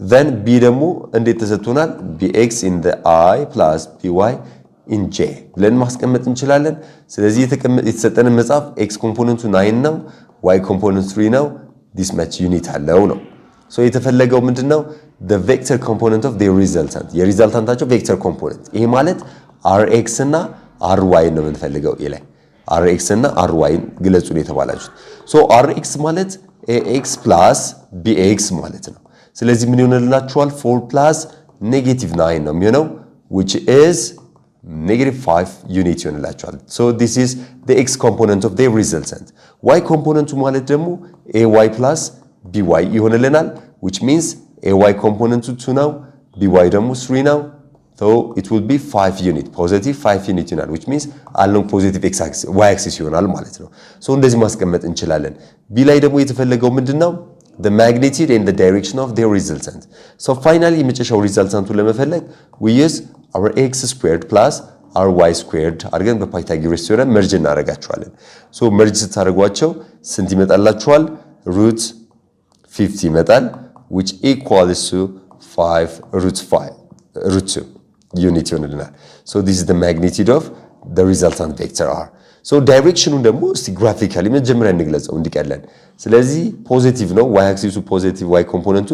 then b ደግሞ እንዴት ተሰጥቶናል bx in the I plus by in j ብለን ማስቀመጥ እንችላለን ስለዚህ የተሰጠንን መጽሐፍ x ኮምፖነንቱ 9 ነው y ኮምፖነንቱ 3 ነው this much ዩኒት አለው ነው so የተፈለገው ምንድነው the vector component of the resultant የሪዛልታንታቸው ቬክተር ኮምፖነንት ይሄ ማለት rx እና ry ነው የምንፈልገው ላይ rx እና ry ግለጹን የተባላችሁት so rx ማለት ax plus bx ማለት ነው ስለዚህ ምን ይሆንላችኋል 4 plus -9 ነው የሚሆነው which is -5 ዩኒት ይሆንላችኋል so this is the x component of the resultant y component ማለት ደግሞ ay plus by ይሆንልናል which means ay component 2 ነው by ደግሞ 3 ነው so it will be 5 unit positive 5 unit ይሆናል which means along positive x axis y axis ይሆናል ማለት ነው so እንደዚህ ማስቀመጥ እንችላለን b ላይ ደግሞ የተፈለገው ምንድነው the magnitude and the direction of the resultant so finally የመጨረሻው ሪዛልታንቱን ለመፈለግ we use our x squared plus our y squared አድርገን በፓይታጎረስ ቴዎረም መርጅ እናደርጋቸዋለን so መርጅ ስታደርጓቸው ስንት ይመጣላችኋል root 50 ይመጣል which equals to 5 root 2 unit ይሆንልናል so this is the magnitude of the resultant vector r so directionን ደግሞ እስቲ ግራፊካሊ መጀመሪያ እንግለጸው እንዲቀለን ስለዚህ ፖዚቲቭ ነው y axis ፖዚቲቭ y ኮምፖነንቱ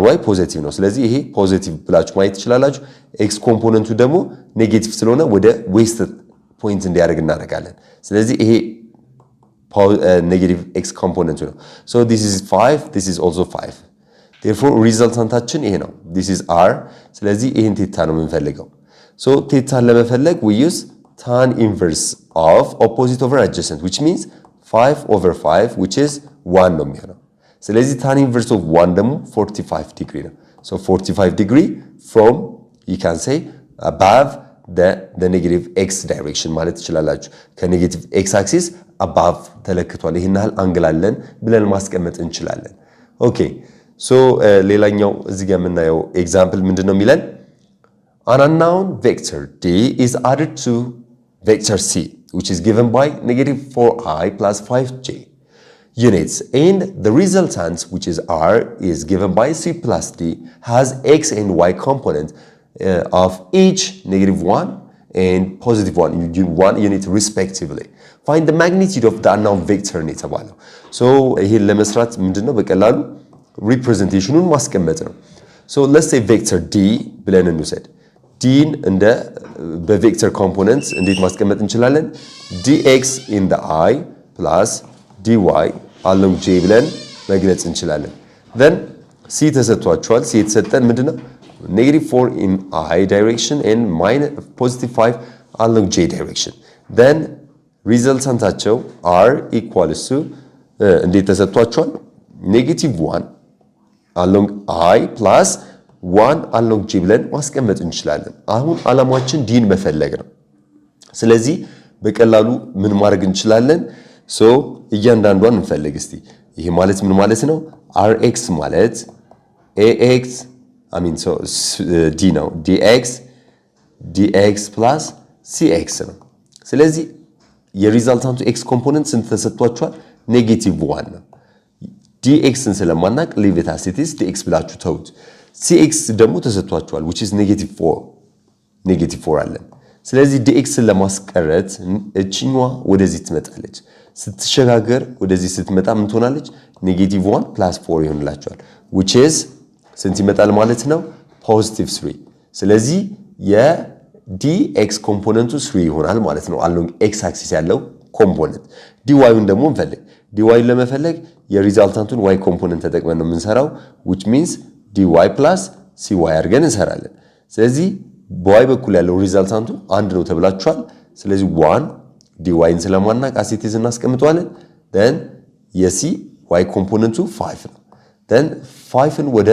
ry ፖዚቲቭ ነው ስለዚህ ይሄ ፖዚቲቭ ብላችሁ ማየት ትችላላችሁ x ኮምፖነንቱ ደግሞ ኔጌቲቭ ስለሆነ ወደ ዌስት ፖይንት እንዲያደርግ እናደርጋለን ስለዚህ ይሄ negative x component ነው so this is 5 this is also 5 therefore resultantaችን ይሄ ነው this is r ስለዚህ ይሄን ቴታ ነው የምንፈልገው so ቴታን ለመፈለግ we use tan inverse of opposite over adjacent which means 5/5 which is 1 ነው የሚሆነው ስለዚህ tan inverse of 1 ደግሞ 45 degree ነው so 45 degree from you can say above the negative x direction ማለት ትችላላችሁ ከኔጌቲቭ x axis above ተለክቷል ይሄን ያህል አንግል አለን ብለን ማስቀመጥ እንችላለን ኦኬ ሶ ሌላኛው እዚህ ጋር የምናየው ኤግዛምፕል ምንድነው የሚለን an unknown vector d is added to vector c which is given by -4i plus 5j units and the resultant which is r is given by c plus d has x and y component of each -1 and +1 unit respectively find the magnitude of the unknown vector ነው የተባለው so ይሄን ለመስራት ምንድነው በቀላሉ ሪፕሬዘንቴሽኑን ማስቀመጥ ነው so let's say vector d ብለን እንውሰድ dን እንደ በቬክተር ኮምፖነንትስ እንዴት ማስቀመጥ እንችላለን dx in the I plus dy along j ብለን መግለጽ እንችላለን then c ተሰጥቷቸዋል c የተሰጠን ምንድነው -4 in I direction and +5 along j direction then resultantaቸው r equals to እንዴት ተሰጥቷቸዋል -1 along I plus 1 along j ብለን ማስቀመጥ እንችላለን አሁን አላማችን ዲን መፈለግ ነው ስለዚህ በቀላሉ ምን ማድረግ እንችላለን so እያንዳንዷን እንፈልግ እስቲ ይሄ ማለት ምን ማለት ነው rx ማለት ax I mean so d ነው dx plus cx ነው ስለዚህ የሪዛልታንቱ x ኮምፖነንት ስንት ተሰጥቷቸዋል -1 ነው dxን ስለማናቅ leave it as it is dx ብላችሁ ተውት cx ደግሞ ተሰጥቷቸዋል which is -4 አለን ስለዚህ dxን ለማስቀረት እቺኛዋ ወደዚህ ትመጣለች ስትሸጋገር ወደዚህ ስትመጣ ምን ትሆናለች -1 plus 4 ይሆንላችኋል which is ስንት ይመጣል ማለት ነው +3 ስለዚህ የdx ኮምፖነንቱ 3 ይሆናል ማለት ነው along x axis ያለው ኮምፖነንት dy-ን ደግሞ እንፈልግ dy-ን ለመፈለግ የሪዛልታንቱን y ኮምፖነንት ተጠቅመን ነው የምንሰራው which means dy plus cy አድርገን እንሰራለን ስለዚህ በy በኩል ያለው ሪዛልታንቱ 1 ነው ተብላችኋል ስለዚህ 1 dy-ን ስለማናቅ አሴቲዝ እናስቀምጣለን then የc y ኮምፖነንቱ 5 ነው then 5ን ወደ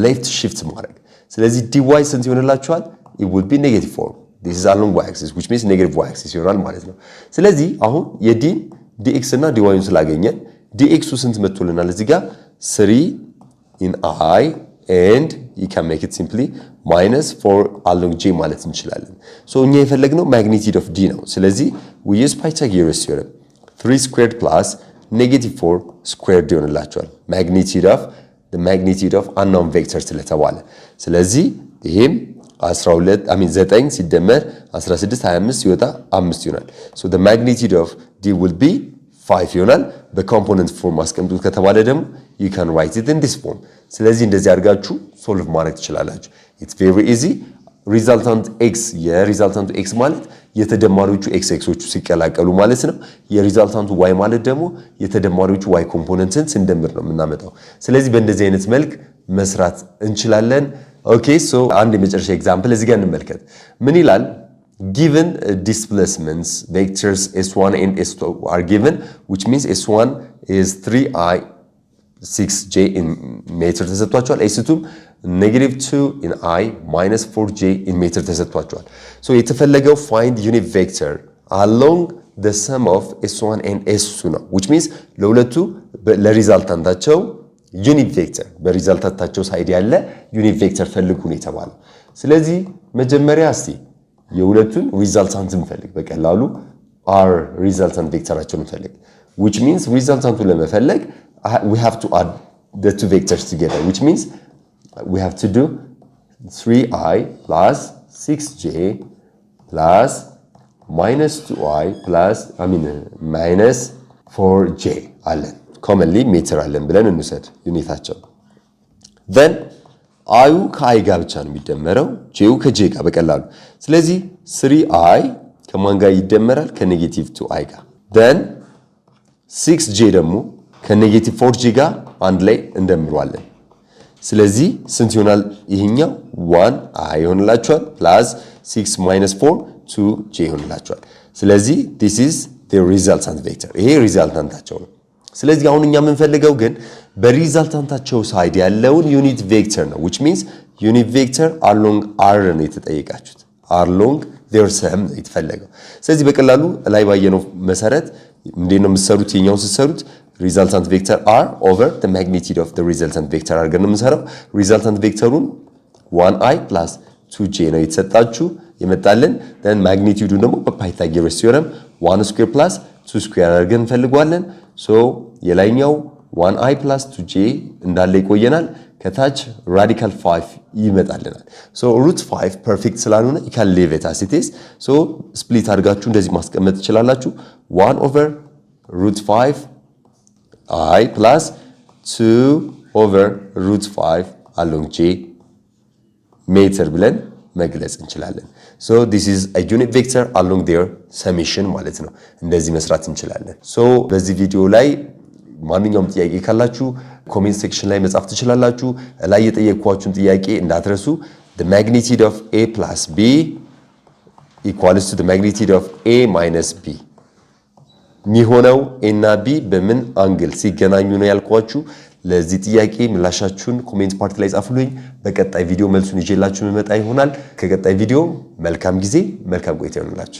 left shift ማድረግ ስለዚህ dy ስንት ይሆንላችኋል it would be -4 this is along y axis which means negative y axis ይሆናል ማለት ነው ስለዚህ አሁን የዲን dx እና dy-ን ስላገኘን dx ስንት መጥቶልናል እዚህ ጋር 3 in I and you can make it simply -4 along j ማለት እንችላለን so እኛ የፈለግነው magnitude of d ነው ስለዚህ we use Pythagoras theorem 3 squared plus -4 squared ይሆንላችኋል magnitude of the magnitude of unknown vector ስለተባለ ስለዚህ ይሄም 9 ሲደመር 16 25 ሲወጣ 5 ይሆናል። so the magnitude of d will be 5 ይሆናል። በኮምፖነንት ፎርም አስቀምጡት ከተባለ ደግሞ you can write it in this form። ስለዚህ እንደዚህ አድርጋችሁ ሶልቭ ማድረግ ትችላላችሁ። it's very easy። ሪዛልታንት x የሪዛልታንቱ x ማለት የተደማሪዎቹ xxዎቹ ሲቀላቀሉ ማለት ነው። የሪዛልታንቱ y ማለት ደግሞ የተደማሪዎቹ y ኮምፖነንትን ስንደምር ነው የምናመጣው። ስለዚህ በእንደዚህ አይነት መልክ መስራት እንችላለን። ኦኬ ሶ አንድ የመጨረሻ ኤግዛምፕል እዚህ ጋር እንመልከት። ምን ይላል? given displacements vectors s1 and s2 are given which means s1 is 3i 6j in ሜትር ተሰጥቷቸዋል። s2 -2 in I -4j in ሜትር ተሰጥቷቸዋል። ሶ የተፈለገው find unit vector along the sum of s1 and s2 ነው which means ለሁለቱ ለሪዛልታንታቸው ዩኒት ቬክተር በሪዛልታንታቸው ሳይድ ያለ ዩኒት ቬክተር ፈልጉ ነው የተባለው። ስለዚህ መጀመሪያ እስቲ የሁለቱን ሪዛልታንት እንፈልግ። በቀላሉ r ሪዛልታንት ቬክተራቸውን እንፈልግ which means ሪዛልታንቱን ለመፈለግ we have to add the two vectors together which means we have to do 3i plus 6j plus minus 2i plus minus 4j አለን commonly ሜትር አለን ብለን እንውሰድ ዩኒታቸው። then i ከi ጋር ብቻ ነው የሚደመረው j ከj ጋር በቀላሉ። ስለዚህ 3i ከማን ጋር ይደመራል? ከኔጌቲቭ 2i ጋር። then 6j ደግሞ ከኔጌቲቭ 4j ጋር አንድ ላይ እንደምረዋለን። ስለዚህ ስንት ይሆናል? ይሄኛው 1i ይሆንላችኋል ፕላስ 6 minus 4 2j ይሆንላችኋል። ስለዚህ this is the resultant vector። ይሄ ሪዛልታንታቸው ነው። ስለዚህ አሁን እኛ የምንፈልገው ግን በሪዛልታንታቸው ሳይድ ያለውን ዩኒት ቬክተር ነው which means ዩኒት ቬክተር along r ነው የተጠየቃችሁት። along their sum ነው የተፈለገው። ስለዚህ በቀላሉ ላይ ባየነው መሰረት እንዴት ነው የምትሰሩት? የኛውን ስትሰሩት resultant vector r over the magnitude of the resultant vector አድርገን ነው የምንሰራው። resultant ቬክተሩን 1i plus 2j ነው የተሰጣችሁ የመጣልን። then magnitude ደግሞ በፓይታጎረስ ቲዮረም 1 square plus 2 square አድርገን እንፈልገዋለን። so የላይኛው 1i plus 2j እንዳለ ይቆየናል። ከታች radical 5 ይመጣልናል። so root 5 perfect ስላልሆነ you can leave it as it is። so split አድርጋችሁ እንደዚህ ማስቀመጥ ትችላላችሁ። 1 over root 5 I plus 2 over root 5 along j ሜትር ብለን መግለጽ እንችላለን። so this is a unit vector along their summation ማለት ነው። እንደዚህ መስራት እንችላለን። so በዚህ ቪዲዮ ላይ ማንኛውም ጥያቄ ካላችሁ ኮሜንት ሴክሽን ላይ መጻፍ ትችላላችሁ። ላይ የጠየቅኳችሁን ጥያቄ እንዳትረሱ። the magnitude of a plus b equals to the magnitude of a minus b የሚሆነው a እና b በምን አንግል ሲገናኙ ነው ያልኳችሁ። ለዚህ ጥያቄ ምላሻችሁን ኮሜንት ፓርት ላይ ጻፉልኝ። በቀጣይ ቪዲዮ መልሱን ይዤላችሁ መመጣ ይሆናል። ከቀጣይ ቪዲዮ መልካም ጊዜ መልካም ቆይታ ይሁንላችሁ።